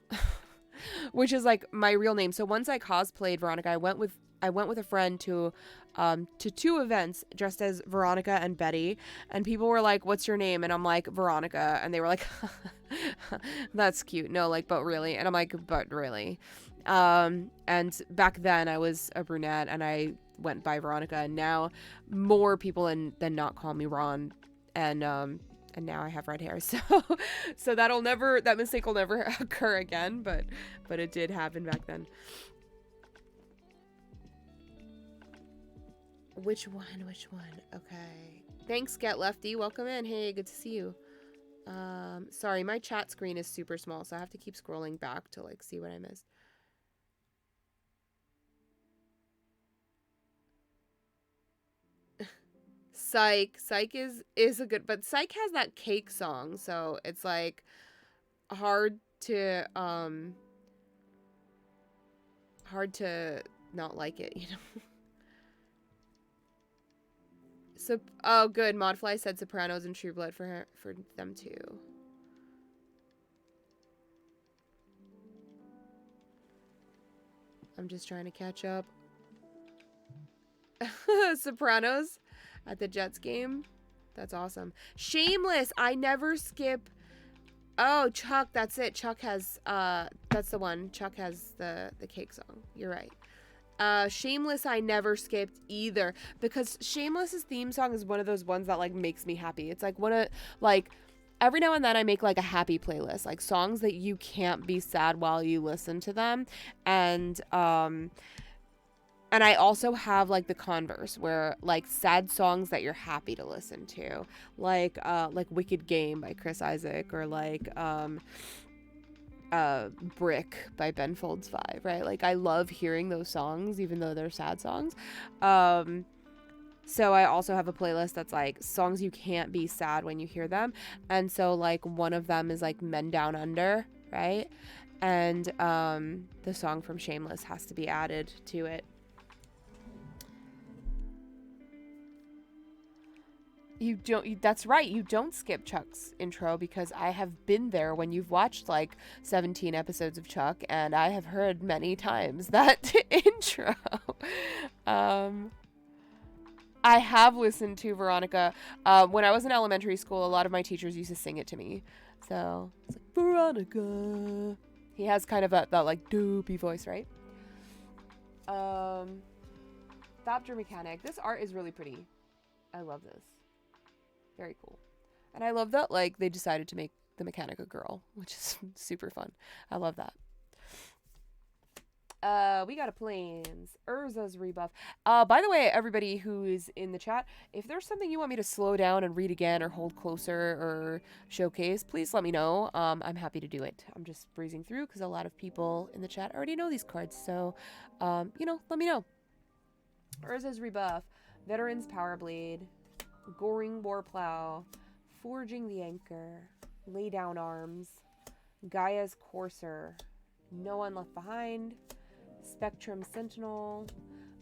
which is like my real name. So once I cosplayed Veronica, I went with a friend to 2 events dressed as Veronica and Betty, and people were like, "What's your name?" And I'm like, "Veronica," and they were like, "That's cute." No, like, but really, and I'm like, "But really." And back then I was a brunette and I went by Veronica, and now more people than not call me Ron, and now I have red hair, so that mistake will never occur again, but it did happen back then. Which one? Okay. Thanks, Get Lefty. Welcome in. Hey, good to see you. Sorry, my chat screen is super small, so I have to keep scrolling back to like see what I missed. Psych is a good, but Psych has that cake song, so it's like hard to not like it, you know. So oh good, Modfly said Sopranos and True Blood for them too. I'm just trying to catch up. Sopranos at the Jets game. That's awesome. Shameless. I never skip. Oh, Chuck. That's it. Chuck has. That's the one. Chuck has the cake song. You're right. Shameless. I never skipped either because Shameless's theme song is one of those ones that like makes me happy. It's like one of like. Every now and then I make like a happy playlist, like songs that you can't be sad while you listen to them, and I also have like the converse where like sad songs that you're happy to listen to, like Wicked Game by Chris Isaak, or like Brick by Ben Folds 5, right? Like I love hearing those songs even though they're sad songs. So I also have a playlist that's like songs you can't be sad when you hear them. And so like one of them is like Men Down Under, right? And the song from Shameless has to be added to it. That's right, you don't skip Chuck's intro because I have been there when you've watched like 17 episodes of Chuck, and I have heard many times that intro. I have listened to Veronica. When I was in elementary school, a lot of my teachers used to sing it to me. So, it's like, Veronica. He has kind of that like, doopy voice, right? Thopter Mechanic. This art is really pretty. I love this. Very cool. And I love that, like, they decided to make the mechanic a girl, which is super fun. I love that. We got a Plains. Urza's rebuff. By the way, everybody who is in the chat, if there's something you want me to slow down and read again or hold closer or showcase, please let me know. I'm happy to do it. I'm just breezing through because a lot of people in the chat already know these cards. So, you know, let me know. Urza's rebuff. Veteran's Power Blade. Goring Warplow. Forging the Anchor. Lay Down Arms. Gaia's Courser. No One Left Behind. Spectrum Sentinel.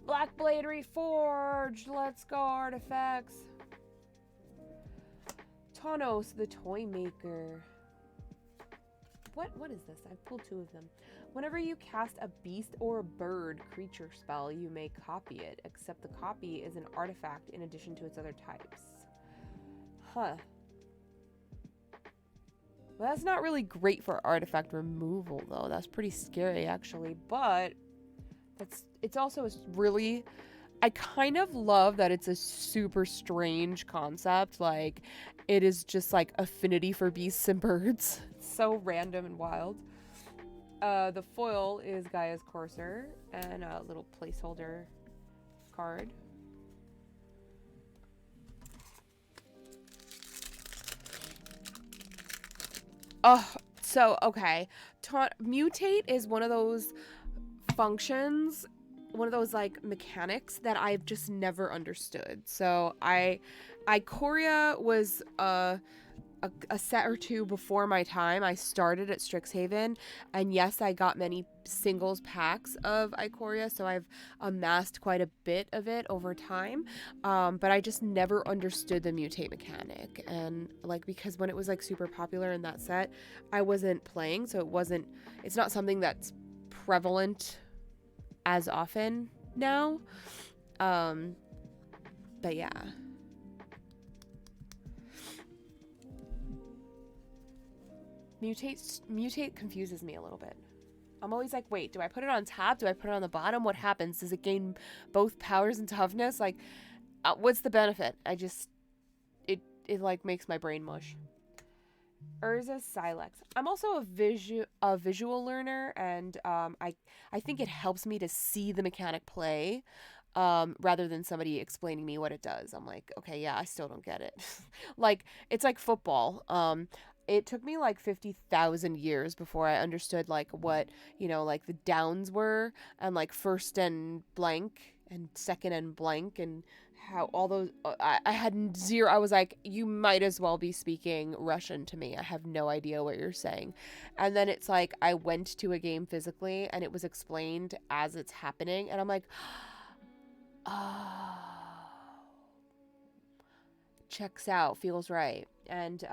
Blackblade Reforged. Let's go, artifacts. Tawnos the Toy Maker. What is this? I pulled two of them. Whenever you cast a beast or a bird creature spell, you may copy it, except the copy is an artifact in addition to its other types. Huh. Well, that's not really great for artifact removal, though. That's pretty scary, actually. But it's also really... I kind of love that it's a super strange concept. Like, it is just, like, affinity for beasts and birds. It's so random and wild. The foil is Gaia's Courser and a little placeholder card. Oh, so, okay. Mutate is one of those functions, one of those, like, mechanics that I've just never understood. So, Ikoria was a set or two before my time. I started at Strixhaven, and yes, I got many singles packs of Ikoria, so I've amassed quite a bit of it over time, but I just never understood the mutate mechanic, and like, because when it was like super popular in that set, I wasn't playing, so it's not something that's prevalent as often now, but yeah. Mutate confuses me a little bit. I'm always like, wait, do I put it on top? Do I put it on the bottom? What happens? Does it gain both powers and toughness? Like, what's the benefit? It like makes my brain mush. Urza Silex. I'm also a visual learner, and I think it helps me to see the mechanic play, rather than somebody explaining me what it does. I'm like, okay, yeah, I still don't get it. Like, it's like football. It took me like 50,000 years before I understood like what, like the downs were, and like first and blank and second and blank and how all those I had zero. I was like, you might as well be speaking Russian to me. I have no idea what you're saying. And then it's like I went to a game physically and it was explained as it's happening and I'm like, oh, checks out, feels right. And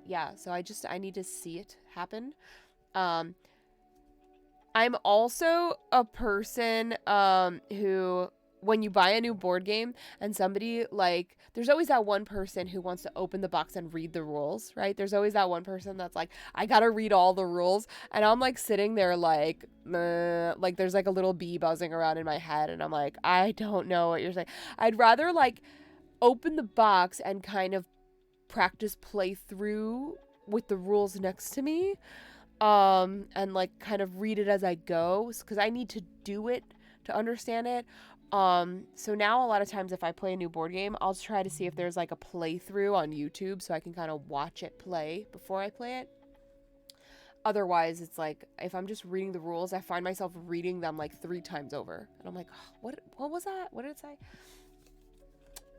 yeah, so I need to see it happen. I'm also a person who, when you buy a new board game and somebody, like, there's always that one person who wants to open the box and read the rules, right? There's always that one person that's like, I gotta read all the rules. And I'm like sitting there like, meh, like there's like a little bee buzzing around in my head. And I'm like, I don't know what you're saying. I'd rather like open the box and kind of practice play through with the rules next to me, and like kind of read it as I go, because I need to do it to understand it. So now a lot of times if I play a new board game, I'll try to see if there's like a playthrough on YouTube so I can kind of watch it play before I play it. Otherwise, it's like if I'm just reading the rules, I find myself reading them like 3 times over, and I'm like, oh, what was that? What did it say?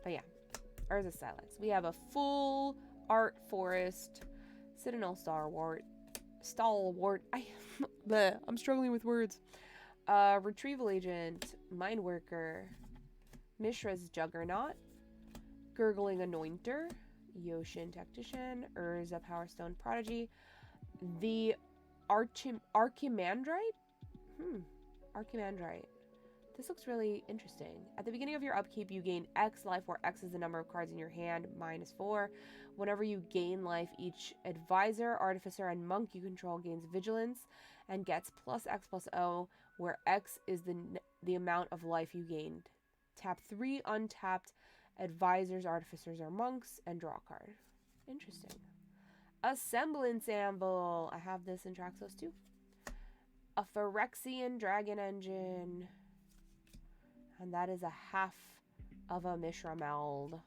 But yeah, Urza's Silence. We have a full art forest, Citadel Stalwart. I'm struggling with words. Retrieval Agent, Mind Worker, Mishra's Juggernaut, Gurgling Anointer, Yoshin Tactician, Urza Powerstone Prodigy, the Archimandrite? Archimandrite. This looks really interesting. At the beginning of your upkeep, you gain X life, where X is the number of cards in your hand, -4. Whenever you gain life, each advisor, artificer, and monk you control gains vigilance and gets +X+O, where X is the amount of life you gained. Tap 3 untapped advisors, artificers, or monks, and draw a card. Interesting. A Semblance Anvil. I have this in Traxos too. A Phyrexian Dragon Engine. And that is a half of a Mishra Meld.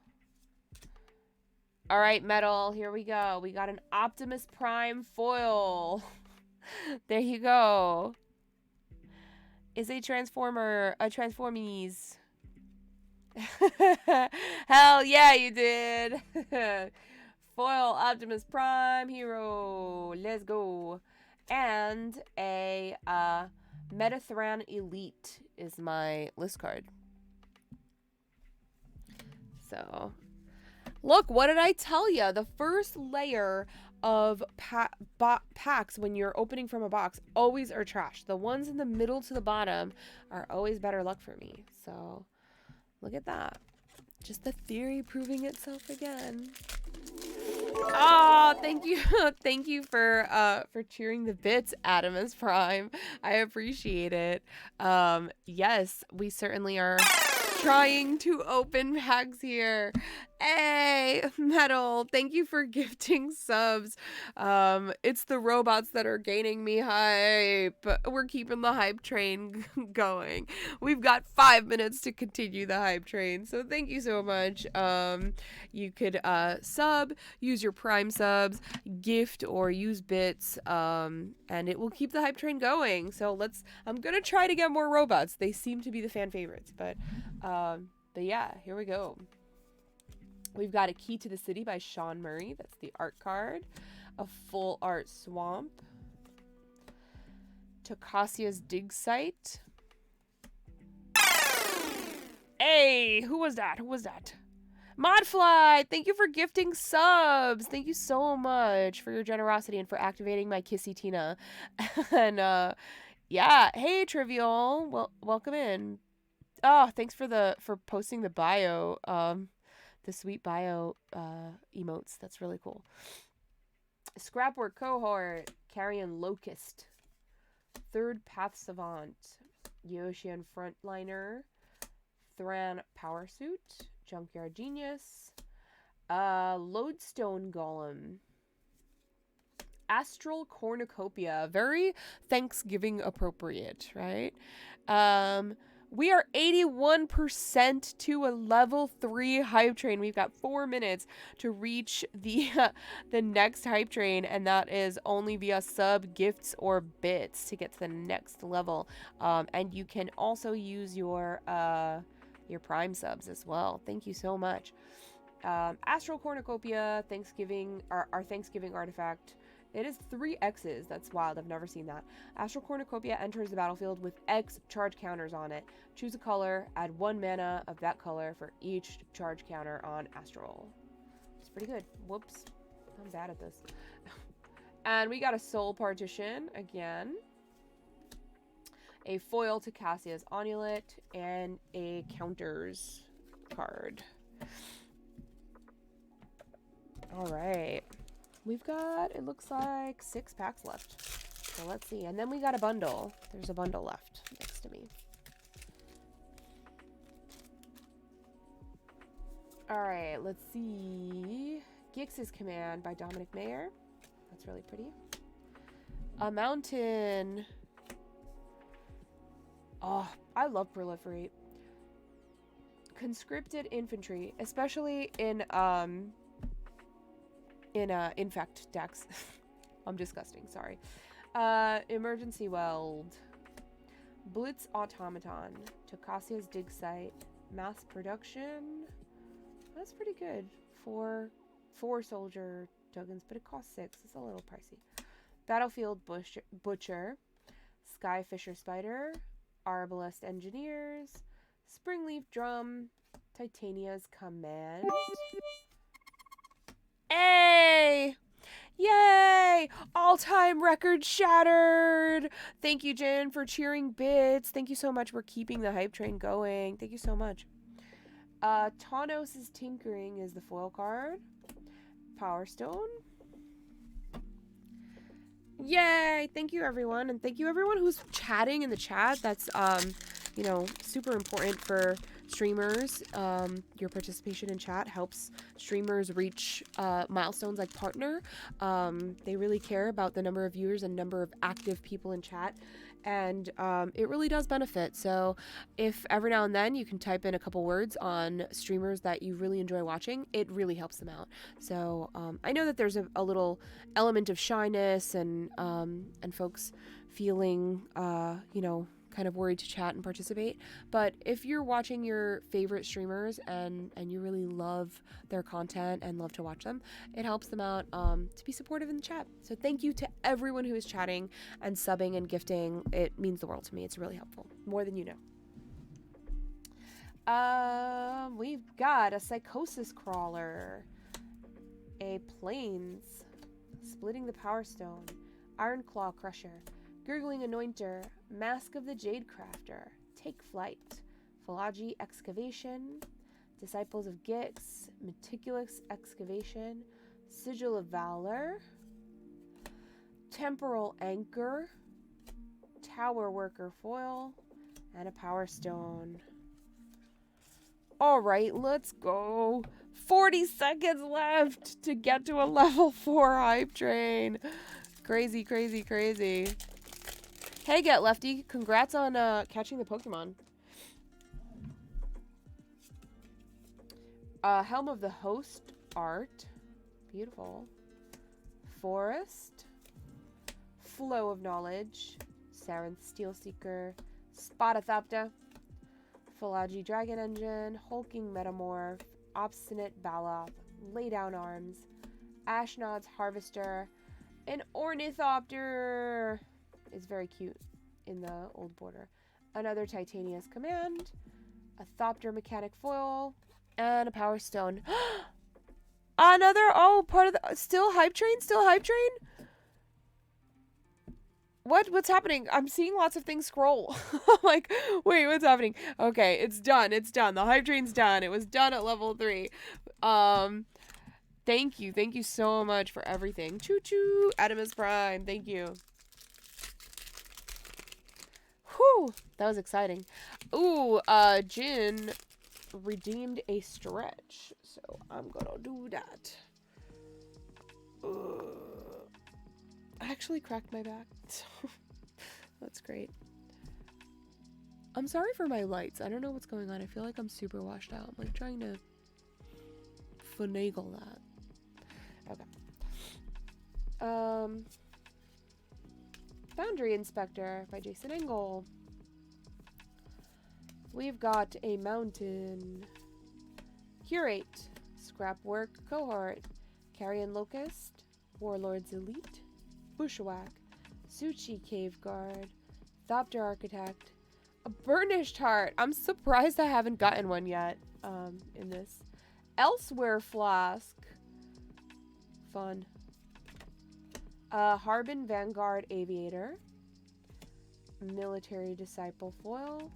All right, Metal, here we go. We got an Optimus Prime foil. There you go. Is a Transformer, a Transformies. Hell yeah, you did. Foil Optimus Prime hero. Let's go. And a Metathran Elite is my list card. So, look, what did I tell you? The first layer of packs when you're opening from a box always are trash. The ones in the middle to the bottom are always better luck for me. So, look at that. Just the theory proving itself again. Oh, thank you. Thank you for cheering the bits, Adamus Prime. I appreciate it. Yes, we certainly are trying to open packs here. Hey, Metal, thank you for gifting subs. It's the robots that are gaining me hype. We're keeping the hype train going. We've got 5 minutes to continue the hype train, so thank you so much. You could sub, use your Prime subs, gift, or use bits, and it will keep the hype train going. So I'm gonna try to get more robots. They seem to be the fan favorites, but yeah, here we go. We've got A Key to the City by Sean Murray. That's the art card. A full art Swamp. Tocasia's Dig Site. Hey, who was that? Modfly, thank you for gifting subs. Thank you so much for your generosity and for activating my Kissy Tina. And yeah, hey Trivial, well, welcome in. Oh, thanks for posting the bio. The sweet bio emotes. That's really cool. Scrapwork Cohort, Carrion Locust, Third Path Savant, Yoshian Frontliner, Thran Power Suit, Junkyard Genius, Lodestone Golem, Astral Cornucopia. Very Thanksgiving appropriate, right? We are 81% to a level 3 hype train. We've got 4 minutes to reach the next hype train, and that is only via sub, gifts, or bits to get to the next level. And you can also use your your Prime subs as well. Thank you so much. Astral Cornucopia, Thanksgiving, our Thanksgiving artifact. It is 3 X's. That's wild. I've never seen that. Astral Cornucopia enters the battlefield with X charge counters on it. Choose a color, add 1 mana of that color for each charge counter on Astral. It's pretty good. Whoops. I'm bad at this. And we got a Soul Partition again. A foil to Cassia's Onulet, and a counters card. Alright. We've got, it looks like 6 packs left. So let's see. And then we got a bundle. There's a bundle left next to me. Alright, let's see. Gix's Command by Dominic Mayer. That's really pretty. A Mountain. Oh, I love Proliferate. Conscripted Infantry, especially in Infect decks. I'm disgusting, sorry. Emergency Weld. Blitz Automaton. Tocassia's Dig Site. Mass Production. That's pretty good. Four soldier tokens, but it costs 6. It's a little pricey. Battlefield Butcher. Skyfisher Spider. Arbalest Engineers. Springleaf Drum. Titania's Command. Hey! Yay! All-time record shattered! Thank you, Jen, for cheering bits. Thank you so much for keeping the hype train going. Thank you so much. Tawnos' Tinkering is the foil card. Power Stone. Yay! Thank you, everyone. And thank you, everyone who's chatting in the chat. That's, you know, super important for streamers. Your participation in chat helps streamers reach milestones like partner. They really care about the number of viewers and number of active people in chat, and it really does benefit. So if every now and then you can type in a couple words on streamers that you really enjoy watching, it really helps them out. So I know that there's a little element of shyness and folks feeling you know, kind of worried to chat and participate, but if you're watching your favorite streamers and you really love their content and love to watch them, it helps them out to be supportive in the chat. So thank you to everyone who is chatting and subbing and gifting. It means the world to me. It's really helpful, more than you know. We've got a Psychosis Crawler, a Plains, Splitting the Power Stone, Iron Claw Crusher, Gurgling Anointer, Mask of the Jade Crafter, Take Flight, Philagi Excavation, Disciples of Gix, Meticulous Excavation, Sigil of Valor, Temporal Anchor, Tower Worker Foil, and a Power Stone. Alright, let's go. 40 seconds left to get to a level 4 hype train. Crazy, crazy, crazy. Hey, Get Lefty, congrats on catching the Pokemon. Helm of the Host art. Beautiful. Forest. Flow of Knowledge. Sarenth Steelseeker. Spotathopta. Philagi Dragon Engine. Hulking Metamorph. Obstinate Baloth. Lay Down Arms. Ashnod's Harvester. An Ornithopter. Is very cute in the old border. Another Titania's Command, a Thopter Mechanic Foil, and a Power Stone. Another, oh, part of the, still hype train? Still hype train? What's happening? I'm seeing lots of things scroll. I'm like, wait, what's happening? Okay, it's done. It's done. The hype train's done. It was done at level 3. Thank you so much for everything. Choo choo, Adamus Prime. Thank you. Whew, that was exciting. Ooh, Jin redeemed a stretch, so I'm gonna do that. I actually cracked my back, so that's great. I'm sorry for my lights. I don't know what's going on. I feel like I'm super washed out. I'm like trying to finagle that. Okay. Boundary Inspector by Jason Engel. We've got a mountain. Curate. Scrapwork cohort. Carrion Locust. Warlord's Elite. Bushwhack. Suchi Cave Guard. Thopter Architect. A Burnished Heart. I'm surprised I haven't gotten one yet in this. Elsewhere Flask. Fun. Harbin Vanguard Aviator. Military Disciple Foil.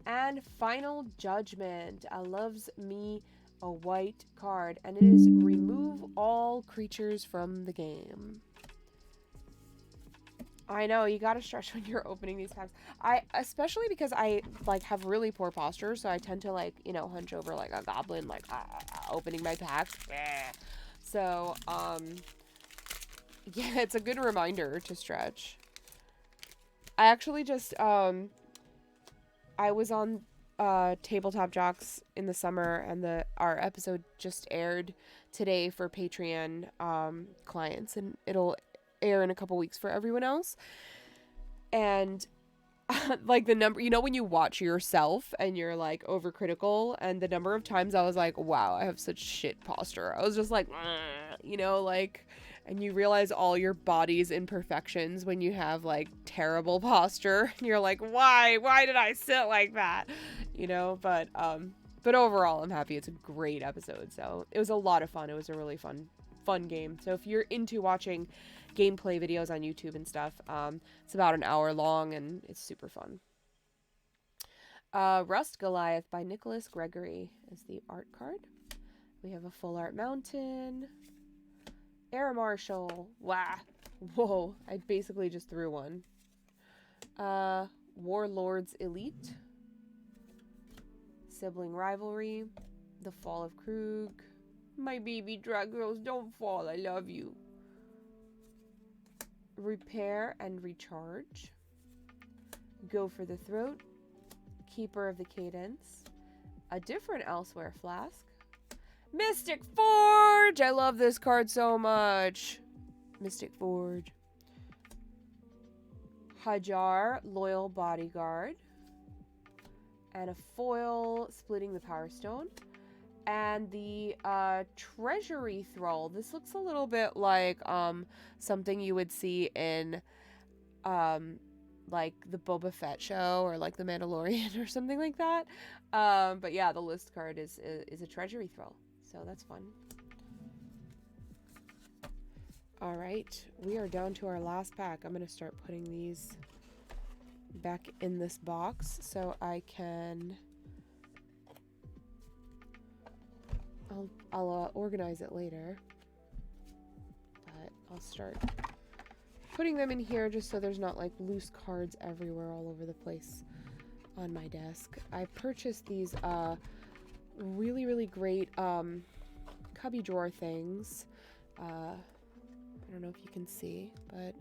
And Final Judgment. I loves me a white card. And it is remove all creatures from the game. I know, you gotta stretch when you're opening these packs. Especially because I, like, have really poor posture, so I tend to, like, you know, hunch over like a goblin, like, opening my packs. So, yeah, it's a good reminder to stretch. I actually just, I was on, Tabletop Jocks in the summer, and our episode just aired today for Patreon, clients, and it'll air in a couple weeks for everyone else. And like the number, you know, when you watch yourself and you're like overcritical, and the number of times I was like, wow, I have such shit posture. I was just like, you know, like, and you realize all your body's imperfections when you have like terrible posture, and you're like, why did I sit like that, you know? But overall I'm happy. It's a great episode. So it was a lot of fun. It was a really fun game. So if you're into watching gameplay videos on YouTube and stuff, it's about an hour long and it's super fun. Rust Goliath by Nicholas Gregory is the art card. We have a full art mountain. Air Marshal. Wow. Whoa. I basically just threw one. Warlord's Elite. Sibling Rivalry. The Fall of Krug. My baby drag girls, don't fall. I love you. Repair and Recharge. Go for the Throat. Keeper of the Cadence. A different Elsewhere Flask. Mystic Forge! I love this card so much. Mystic Forge. Hajar, Loyal Bodyguard. And a foil, Splitting the Power Stone. And the Treasury Thrall. This looks a little bit like something you would see in like the Boba Fett show or like the Mandalorian or something like that. But yeah, the list card is a Treasury Thrall. So that's fun. All right, we are down to our last pack. I'm going to start putting these back in this box so I can... I'll organize it later, but I'll start putting them in here just so there's not like loose cards everywhere all over the place on my desk. I purchased these really great cubby drawer things. I don't know if you can see, but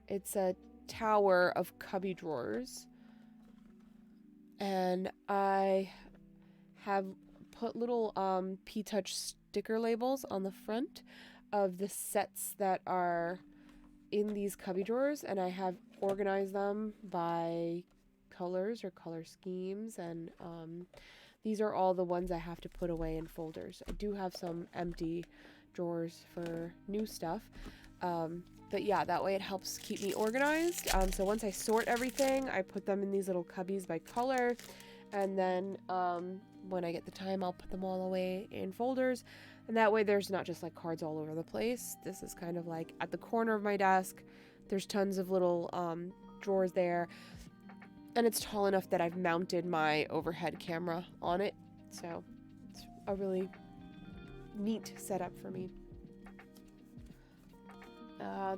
it's a tower of cubby drawers, and I have put little P-Touch sticker labels on the front of the sets that are in these cubby drawers, and I have organized them by colors or color schemes, and these are all the ones I have to put away in folders. I do have some empty drawers for new stuff, but yeah, that way it helps keep me organized. So once I sort everything, I put them in these little cubbies by color, and then when I get the time, I'll put them all away in folders, and that way there's not just like cards all over the place. This is kind of like at the corner of my desk. There's tons of little drawers there, and it's tall enough that I've mounted my overhead camera on it, so it's a really neat setup for me.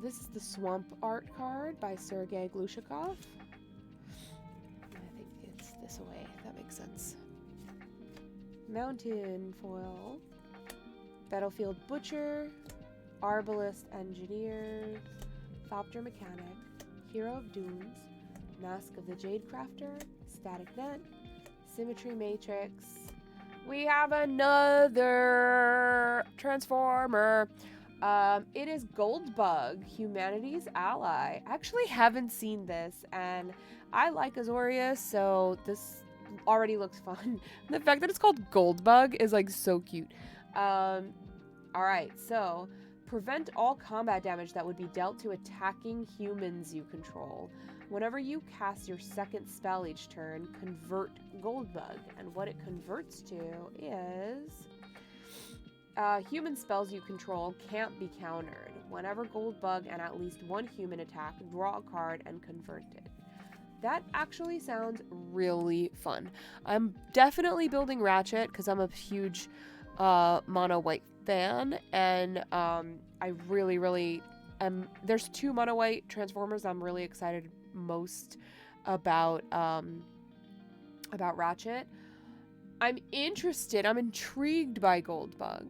This is the Swamp Art card by Sergei Glushikov. I think it's this way, if that makes sense. Mountain foil. Battlefield Butcher. Arbalist Engineer. Thopter Mechanic. Hero of Dunes. Mask of the Jade Crafter. Static Net. Symmetry Matrix. We have another Transformer. It is Goldbug, Humanity's Ally. I actually haven't seen this, and I like Azorius, so this already looks fun. The fact that it's called Goldbug is like so cute. Alright, so prevent all combat damage that would be dealt to attacking humans you control. Whenever you cast your second spell each turn, convert Goldbug. And what it converts to is... human spells you control can't be countered. Whenever Goldbug and at least one human attack, draw a card and convert it. That actually sounds really fun. I'm definitely building Ratchet because I'm a huge mono white fan, and I really am. There's 2 mono white Transformers I'm really excited most about Ratchet. I'm intrigued by Goldbug.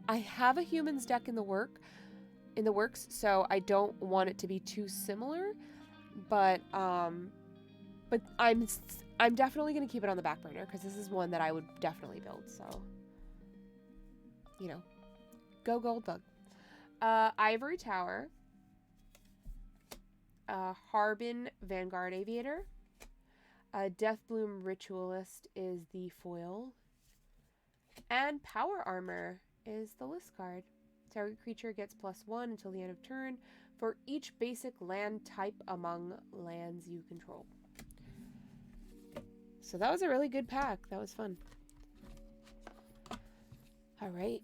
I have a humans deck in the works, so I don't want it to be too similar. But I'm definitely gonna keep it on the back burner because this is one that I would definitely build. So, you know, go Goldbug. Ivory Tower, Harbin Vanguard Aviator, Deathbloom Ritualist is the foil, and Power Armor is the list card. Target creature gets +1 until the end of turn for each basic land type among lands you control. So that was a really good pack. That was fun. Alright.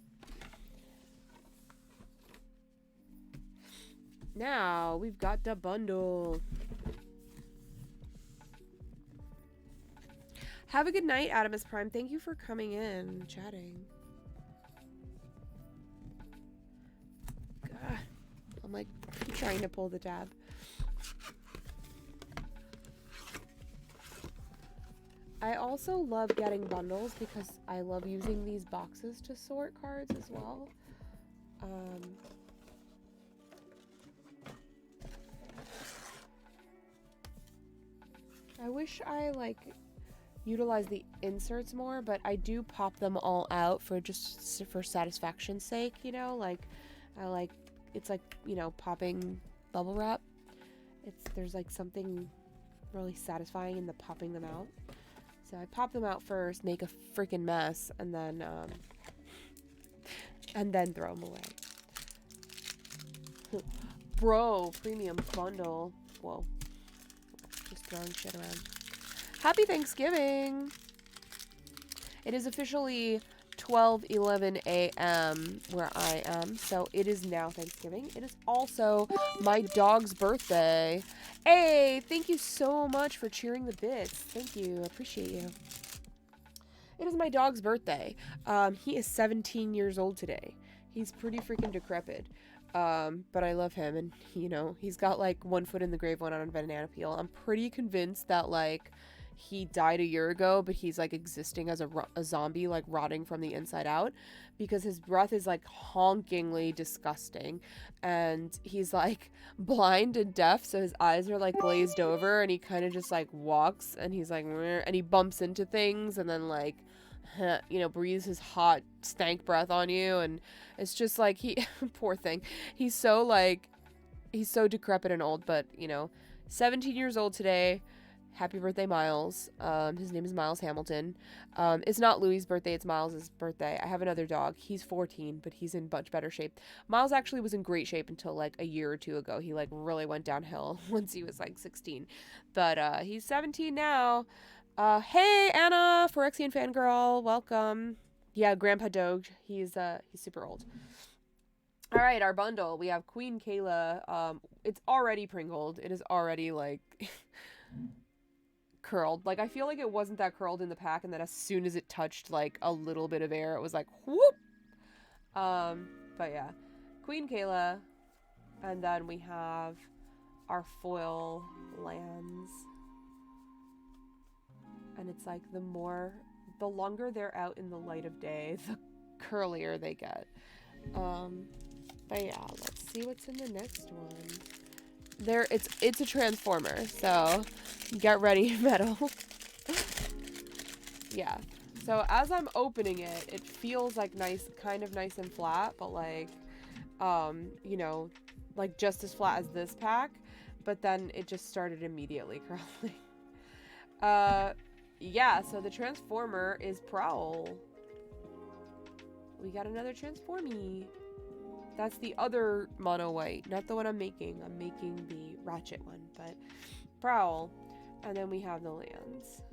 Now we've got the bundle. Have a good night, Adamus Prime. Thank you for coming in and chatting. God. I'm like trying to pull the tab. I also love getting bundles because I love using these boxes to sort cards as well. I wish I like utilize the inserts more, but I do pop them all out for satisfaction's sake, you know, like it's like, you know, popping bubble wrap. There's like something really satisfying in the popping them out. So I pop them out first, make a freaking mess, and then throw them away. Bro, premium bundle. Whoa. Just throwing shit around. Happy Thanksgiving! It is officially 12:11 a.m. where I am, so it is now Thanksgiving. It is also my dog's birthday. Hey, thank you so much for cheering the bits. Thank you, I appreciate you. It is my dog's birthday. He is 17 years old today. He's pretty freaking decrepit. But I love him, and you know, he's got like one foot in the grave, one on a banana peel. I'm pretty convinced that like he died a year ago, but he's like existing as a zombie, like rotting from the inside out, because his breath is like honkingly disgusting, and he's like blind and deaf, so his eyes are like glazed over, and he kind of just like walks, and he's like, and he bumps into things, and then like, you know, breathes his hot stank breath on you, and it's just like poor thing, he's so decrepit and old, but you know, 17 years old today. Happy birthday, Miles. His name is Miles Hamilton. It's not Louis' birthday, it's Miles' birthday. I have another dog. He's 14, but he's in much better shape. Miles actually was in great shape until like a year or two ago. He like really went downhill once he was like 16. But he's 17 now. Hey, Anna, Phyrexian Fangirl, welcome. Yeah, Grandpa Doge. He's super old. All right, our bundle. We have Queen Kayla. It's already pringled. It is already like curled. Like, I feel like it wasn't that curled in the pack, and then as soon as it touched like a little bit of air, it was like whoop. But yeah, Queen Kayla, and then we have our foil lands, and it's like the longer they're out in the light of day, the curlier they get. But yeah, let's see what's in the next one. It's a transformer, so get ready, metal. Yeah. So as I'm opening it, it feels like kind of nice and flat, but like, you know, like just as flat as this pack, but then it just started immediately curling. yeah, so the Transformer is Prowl. We got another Transformy. That's the other mono white, not the one I'm making. I'm making the Ratchet one, but Prowl. And then we have the lands.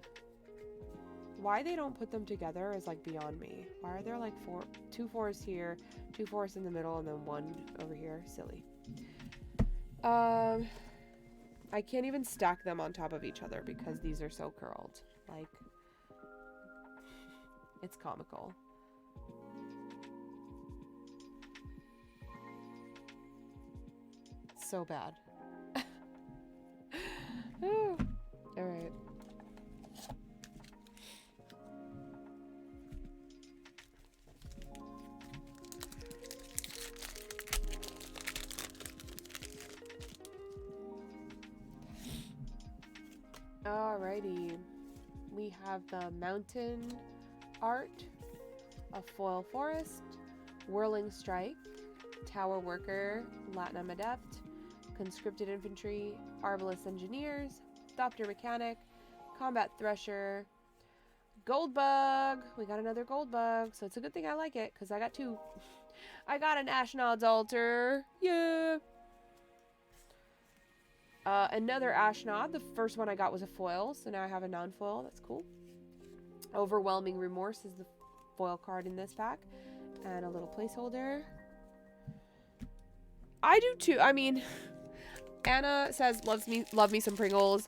Why they don't put them together is like beyond me. Why are there like two forests here, two forests in the middle, and then one over here? Silly. I can't even stack them on top of each other because these are so curled. Like, it's comical. So bad. All right. Alrighty. We have the mountain art, a foil forest, whirling strike, tower worker, Latinum adept, conscripted infantry, arbalest engineers, Thopter mechanic, combat thresher, gold bug. We got another gold bug, so it's a good thing I like it because I got two. I got an Ashnod's altar. Yeah. Another Ashnod. The first one I got was a foil, so now I have a non-foil. That's cool. Overwhelming Remorse is the foil card in this pack. And a little placeholder. I do too. I mean, Anna says love me some Pringles.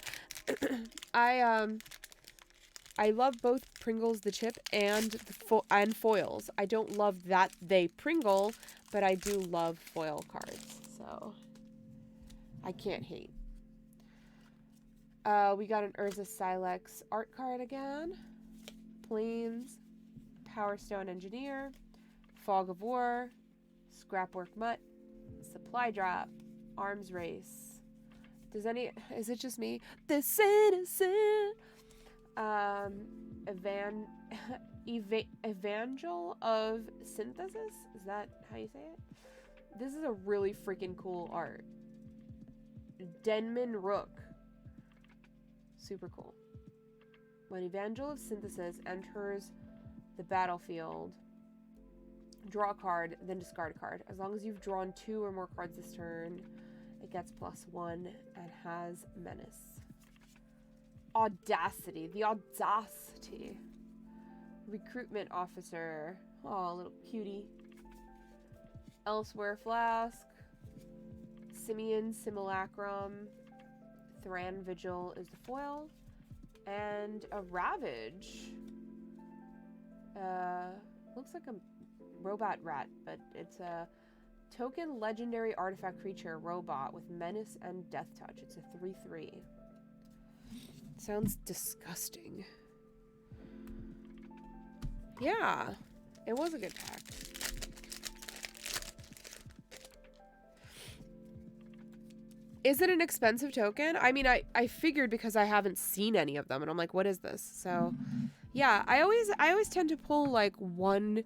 I love both Pringles the chip and and foils. I don't love that they Pringle, but I do love foil cards. So I can't hate. We got an Urza Silex art card again. Plains, Power Stone Engineer, Fog of War, Scrapwork Mutt, Supply Drop, Arms Race. Is it just me? The Citizen. Evangel of Synthesis? Is that how you say it? This is a really freaking cool art. Denman Rook. Super cool. When Evangel of Synthesis enters the battlefield, draw a card, then discard a card. As long as you've drawn 2 or more cards this turn, it gets +1 and has Menace. Audacity. The audacity. Recruitment Officer. Oh, little cutie. Elsewhere Flask. Simeon Simulacrum. Thran Vigil is the foil. And a Ravage. Looks like a robot rat, but it's a token legendary artifact creature robot with Menace and Death Touch. It's a 3/3. Sounds disgusting. Yeah, it was a good pack. Is it an expensive token? I mean, I figured because I haven't seen any of them, and I'm like, what is this? So, yeah, I always tend to pull like one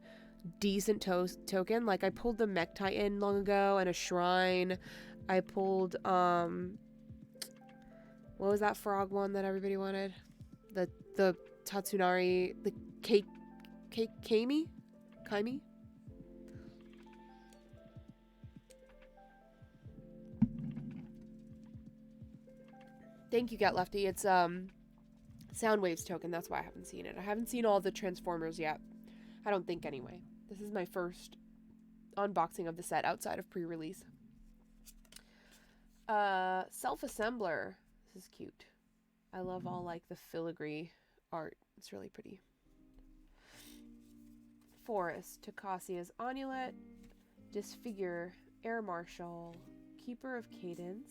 decent token. Like I pulled the Mech Titan long ago and a Shrine. I pulled what was that frog one that everybody wanted? The Tatsunari, the Kaimi? Thank you, Get Lefty. It's Soundwaves token. That's why I haven't seen it. I haven't seen all the Transformers yet. I don't think anyway. This is my first unboxing of the set outside of pre-release. Self-assembler. This is cute. I love all like the filigree art. It's really pretty. Forest. Tocasia's Onulet. Disfigure. Air Marshal. Keeper of Cadence.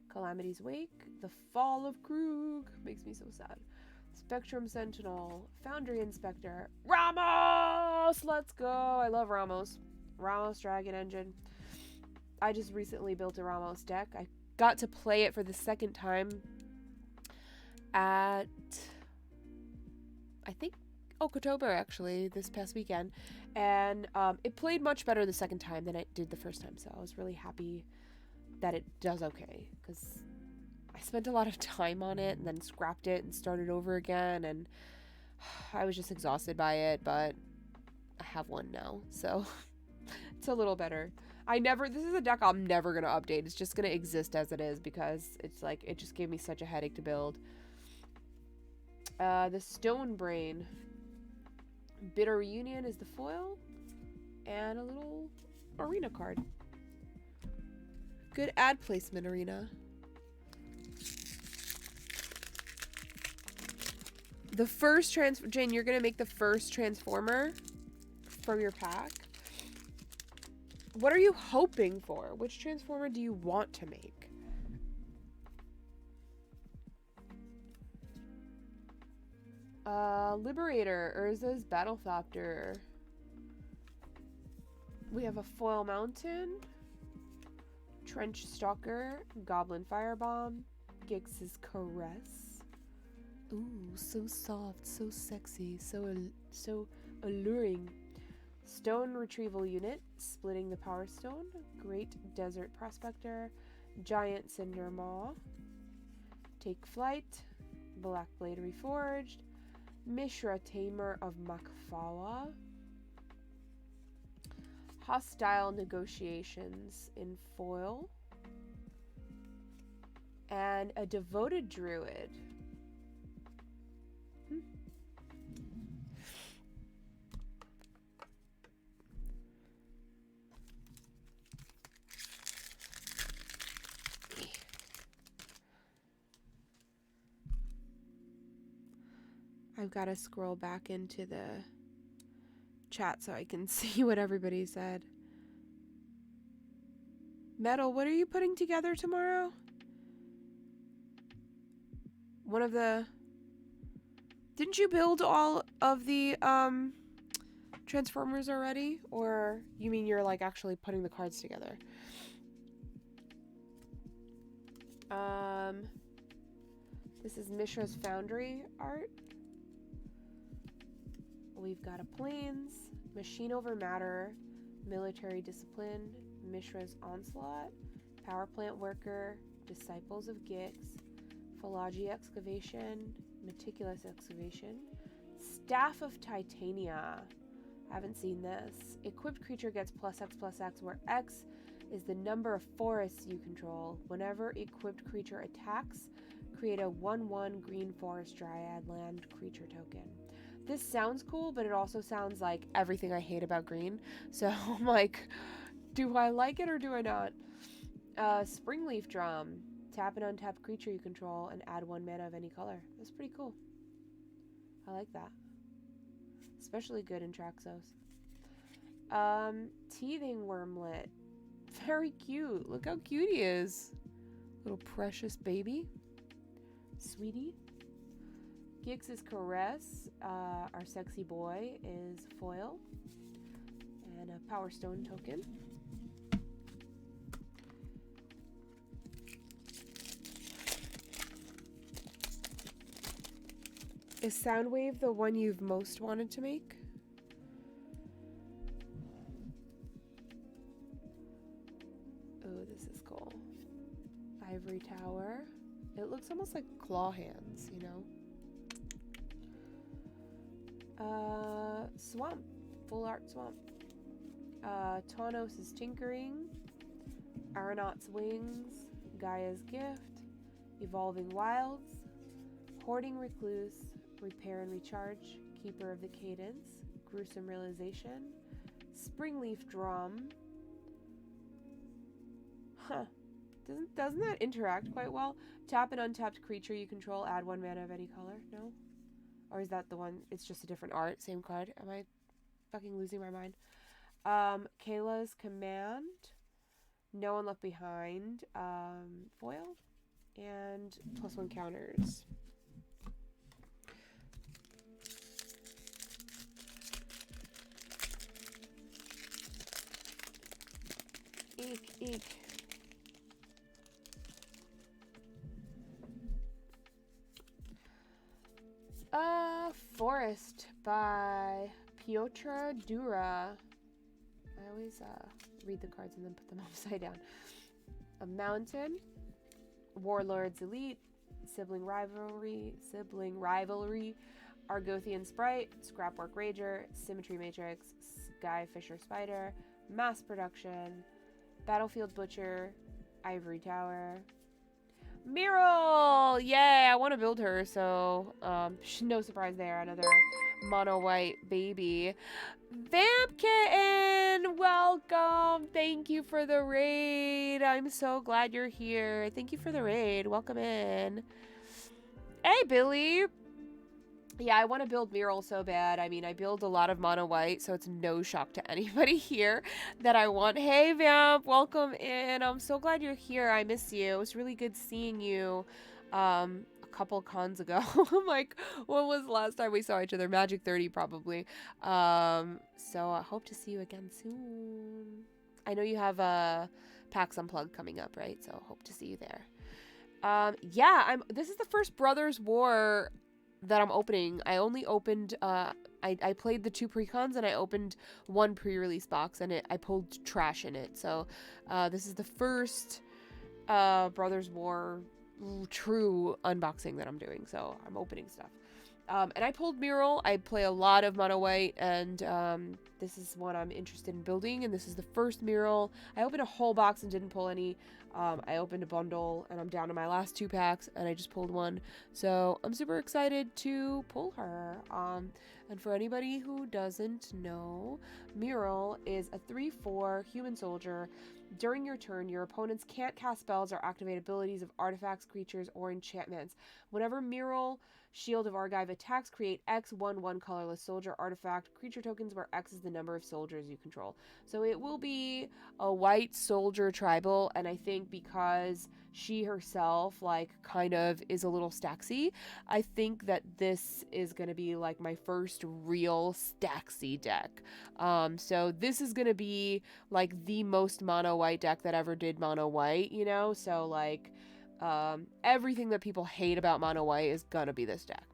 Calamity's Wake. The Fall of Krug. Makes me so sad. Spectrum Sentinel. Foundry Inspector. Ramos! Let's go! I love Ramos. Ramos Dragon Engine. I just recently built a Ramos deck. I got to play it for the second time at, I think, Oktober, actually, this past weekend. And it played much better the second time than it did the first time. So I was really happy that it does okay. Because I spent a lot of time on it and then scrapped it and started over again, and I was just exhausted by it, but I have one now, so it's a little better. This is a deck I'm never going to update. It's just going to exist as it is because it's like, it just gave me such a headache to build. The Stone Brain. Bitter Reunion is the foil. And a little arena card. Good ad placement, Arena. The first Jane, you're going to make the first Transformer from your pack. What are you hoping for? Which Transformer do you want to make? Liberator, Urza's Battlethopter. We have a Foil Mountain, Trench Stalker, Goblin Firebomb, Gix's Caress. Ooh, so soft, so sexy, so alluring. Stone Retrieval Unit, Splitting the Power Stone, Great Desert Prospector, Giant Cinder Maw, Take Flight, Black Blade Reforged, Mishra Tamer of Makfawa, Hostile Negotiations in foil, and a Devoted Druid. I've got to scroll back into the chat so I can see what everybody said. Metal, what are you putting together tomorrow? Didn't you build all of the Transformers already? Or you mean you're like actually putting the cards together? This is Mishra's Foundry art. We've got a Plains, Machine Over Matter, Military Discipline, Mishra's Onslaught, Power Plant Worker, Disciples of Gix, Philology Excavation, Meticulous Excavation, Staff of Titania. I haven't seen this. Equipped creature gets +X/+X, where X is the number of forests you control. Whenever equipped creature attacks, create a 1/1 green forest dryad land creature token. This sounds cool, but it also sounds like everything I hate about green. So I'm like, do I like it or do I not? Springleaf Drum. Tap an untapped creature you control and add 1 mana of any color. That's pretty cool. I like that. Especially good in Traxos. Teething Wormlet. Very cute. Look how cute he is. Little precious baby. Sweetie. Gix's Caress, our sexy boy, is foil. And a Power Stone token. Is Soundwave the one you've most wanted to make? Oh, this is cool. Ivory Tower. It looks almost like claw hands, you know? Swamp. Full art swamp. Tawnos' Tinkering. Aeronaut's Wings. Gaia's Gift. Evolving Wilds. Hoarding Recluse. Repair and Recharge. Keeper of the Cadence. Gruesome Realization. Springleaf Drum. Huh. Doesn't that interact quite well? Tap an untapped creature you control, add 1 mana of any color. No? Or is that the one? It's just a different art, same card. Am I fucking losing my mind? Kayla's Command. No One Left Behind. Foil. And +1 counters. Eek, eek. Forest by Piotr Dura. I always read the cards and then put them upside down. A mountain, Warlords Elite, Sibling Rivalry, Argothian Sprite, Scrapwork Rager, Symmetry Matrix, Sky Fisher Spider, Mass Production, Battlefield Butcher, Ivory Tower, Miral! Yay, I want to build her, so no surprise there, another mono white baby. Vamp Kitten, welcome. Thank you for the raid. I'm so glad you're here. Thank you for the raid. Welcome in. Hey, Billy. Yeah, I want to build Miral so bad. I mean, I build a lot of mono white, so it's no shock to anybody here that I want. Hey, Vamp, welcome in. I'm so glad you're here. I miss you. It was really good seeing you a couple cons ago. I'm like, when was the last time we saw each other? Magic 30, probably. So I hope to see you again soon. I know you have a PAX Unplugged coming up, right? So hope to see you there. Yeah, this is the first Brothers War that I'm opening. I only opened I played the 2 pre-cons and I opened 1 pre-release box and I pulled trash in it. So this is the first Brothers War true unboxing that I'm doing. So I'm opening stuff. And I pulled Miral. I play a lot of mono white, and this is what I'm interested in building, and this is the first Miral. I opened a whole box and didn't pull any. I opened a bundle, and I'm down to my last 2 packs, and I just pulled 1. So I'm super excited to pull her. And for anybody who doesn't know, Miral is a 3/4 human soldier. During your turn, your opponents can't cast spells or activate abilities of artifacts, creatures, or enchantments. Whenever Miral Shield of Argive attacks, create X 1/1 colorless soldier artifact creature tokens where X is the number of soldiers you control. So it will be a white soldier tribal, and I think because she herself like kind of is a little stacksy, I think that this is going to be like my first real stacksy deck. So this is going to be like the most mono white deck that ever did mono white, you know? So like everything that people hate about mono white is gonna be this deck.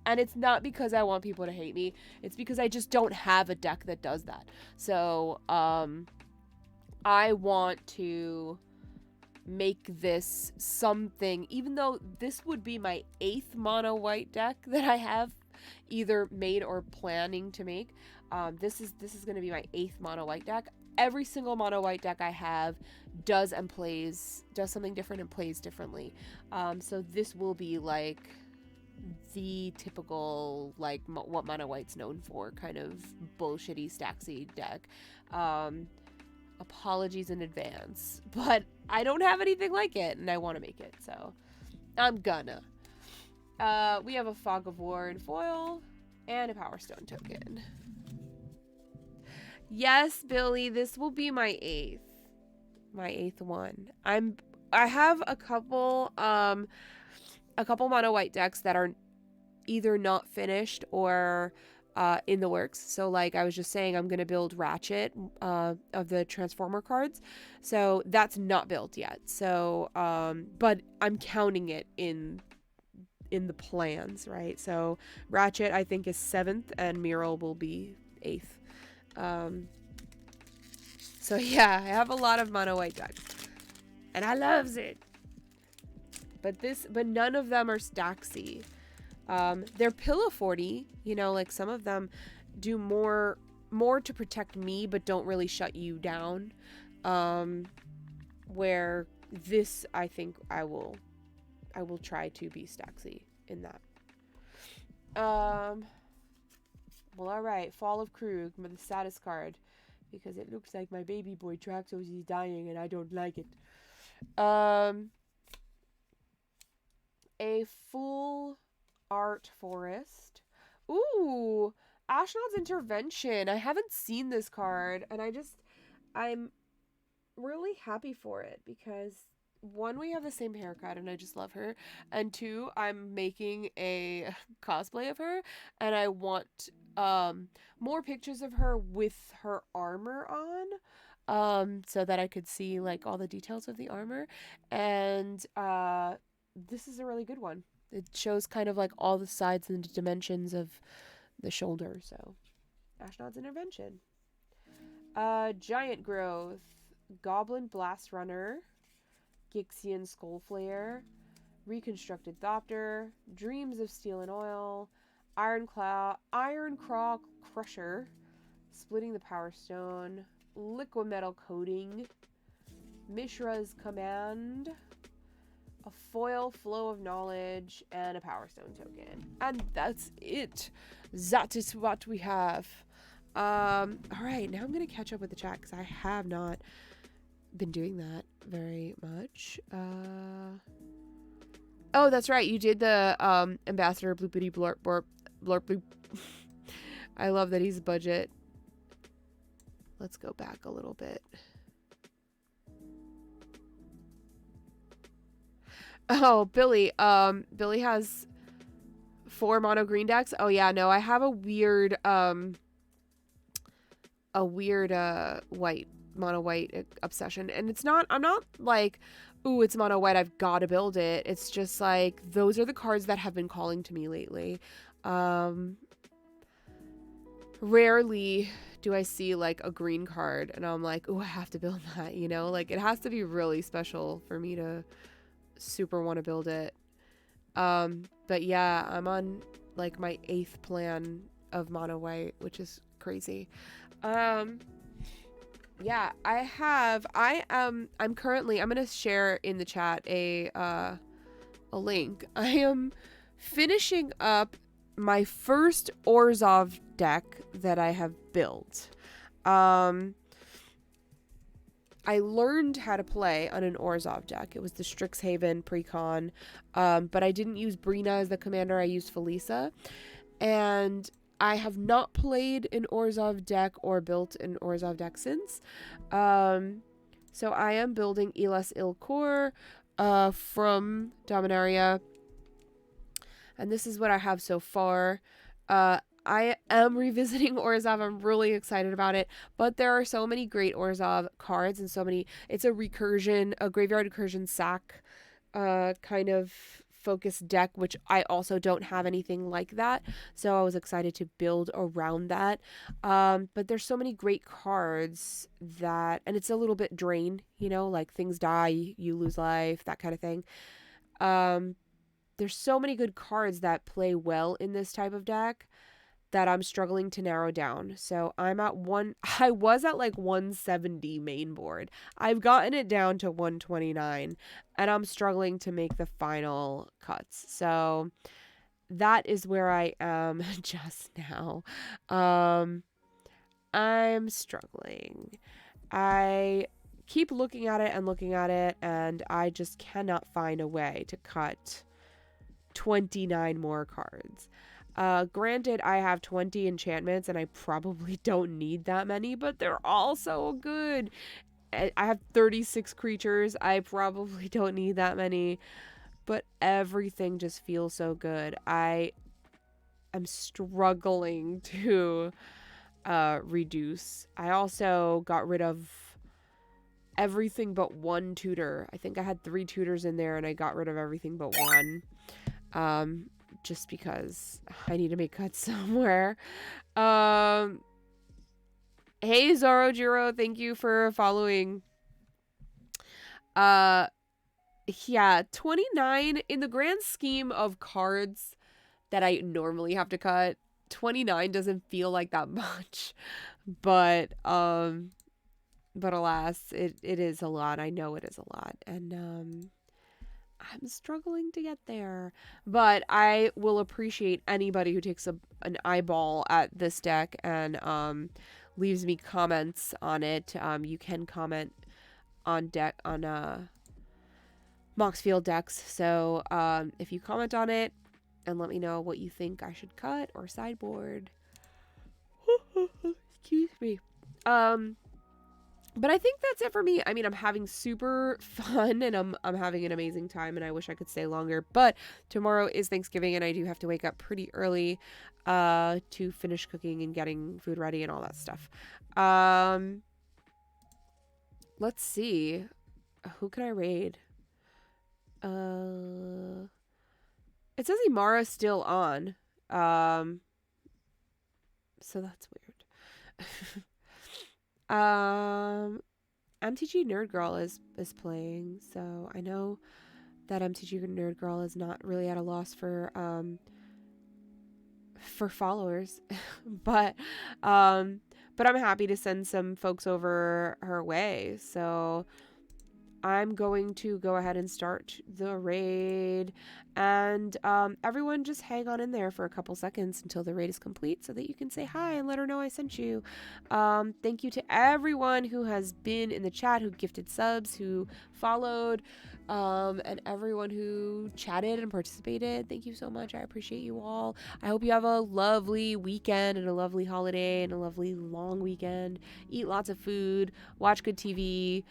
And it's not because I want people to hate me, it's because I just don't have a deck that does that. So I want to make this something, even though this would be my 8th mono white deck that I have either made or planning to make. This is going to be my 8th mono white deck. Every single mono white deck I have does something different and plays differently. So this will be like the typical like what mono white's known for, kind of bullshitty stacksy deck. Apologies in advance, but I don't have anything like it and I want to make it, so I'm gonna. We have a Fog of War in foil and a Power Stone token. Yes, Billy, this will be my 8th. My 8th one. I have a couple mono white decks that are either not finished or in the works. So like I was just saying, I'm gonna build Ratchet of the Transformer cards. So that's not built yet. So but I'm counting it in the plans, right? So Ratchet I think is 7th and Miral will be 8th. So yeah, I have a lot of mono white decks, and I loves it. But none of them are stacksy. They're pillow 40, you know, like some of them do more to protect me, but don't really shut you down. Where this, I think I will try to be stacksy in that. Well, alright, Fall of Krug, the saddest card, because it looks like my baby boy Traxos is dying and I don't like it. A full art forest. Ooh, Ashnod's Intervention. I haven't seen this card, and I'm really happy for it because 1, we have the same haircut and I just love her, and 2, I'm making a cosplay of her and I want more pictures of her with her armor on, so that I could see like all the details of the armor, and this is a really good one. It shows kind of like all the sides and dimensions of the shoulder. So Ashnod's Intervention. Giant Growth, Goblin Blast Runner, Gixian Skullflare, Reconstructed Thopter, Dreams of Steel and Oil, Ironclaw Crusher, Splitting the Power Stone, Liquimetal Coating, Mishra's Command, a foil Flow of Knowledge, and a Power Stone token. And that's it. That is what we have. Alright, now I'm going to catch up with the chat because I have not been doing that very much. Oh, that's right. You did the Ambassador Bloopity Blorp Blorp Blorp Bloop. I love that he's budget. Let's go back a little bit. Oh, Billy. Billy has 4 mono green decks. Oh yeah, no, I have a weird white mono white obsession, and it's not. I'm not like, ooh, it's mono white, I've got to build it. It's just like those are the cards that have been calling to me lately. Rarely do I see like a green card and I'm like, ooh, I have to build that. You know, like it has to be really special for me to super want to build it. But yeah, I'm on like my 8th plan of mono white, which is crazy. Yeah, I'm currently, I'm gonna share in the chat a link. I am finishing up my first Orzhov deck that I have built. I learned how to play on an Orzhov deck. It was the Strixhaven Precon, but I didn't use Brina as the commander. I used Felisa, and I have not played an Orzhov deck or built an Orzhov deck since. So I am building Elas Il-Kor from Dominaria, and this is what I have so far. I am revisiting Orzhov. I'm really excited about it, but there are so many great Orzhov cards and so many. It's a recursion, a graveyard recursion sack kind of focused deck, which I also don't have anything like that, so I was excited to build around that. But there's so many great cards that, and it's a little bit drain, you know, like things die, you lose life, that kind of thing. There's so many good cards that play well in this type of deck that I'm struggling to narrow down. So I'm at I was at like 170 main board. I've gotten it down to 129 and I'm struggling to make the final cuts. So that is where I am just now. I'm struggling. I keep looking at it and I just cannot find a way to cut 29 more cards. Granted, I have 20 enchantments and I probably don't need that many, but they're all so good. I have 36 creatures. I probably don't need that many, but everything just feels so good. I am struggling to reduce. I also got rid of everything but 1 tutor. I think I had 3 tutors in there and I got rid of everything but 1. Just because I need to make cuts somewhere. Hey, Zorojiro, thank you for following. Yeah, 29 in the grand scheme of cards that I normally have to cut. 29 doesn't feel like that much, but alas, it is a lot. I know it is a lot, and I'm struggling to get there, but I will appreciate anybody who takes an eyeball at this deck and leaves me comments on it. You can comment on Moxfield decks. So if you comment on it and let me know what you think I should cut or sideboard. Excuse me. But I think that's it for me. I mean, I'm having super fun and I'm having an amazing time and I wish I could stay longer. But tomorrow is Thanksgiving and I do have to wake up pretty early to finish cooking and getting food ready and all that stuff. Let's see. Who can I raid? It says Imara's still on. So that's weird. MTG Nerd Girl is playing, so I know that MTG Nerd Girl is not really at a loss for followers, but um, but I'm happy to send some folks over her way. So I'm going to go ahead and start the raid, and everyone just hang on in there for a couple seconds until the raid is complete so that you can say hi and let her know I sent you. Thank you to everyone who has been in the chat, who gifted subs, who followed, and everyone who chatted and participated. Thank you so much. I appreciate you all. I hope you have a lovely weekend and a lovely holiday and a lovely long weekend. Eat lots of food, watch good TV,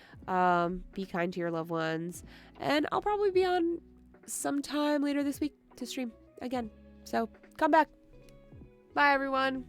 be kind to your loved ones, and I'll probably be on sometime later this week to stream again. So come back. Bye, everyone.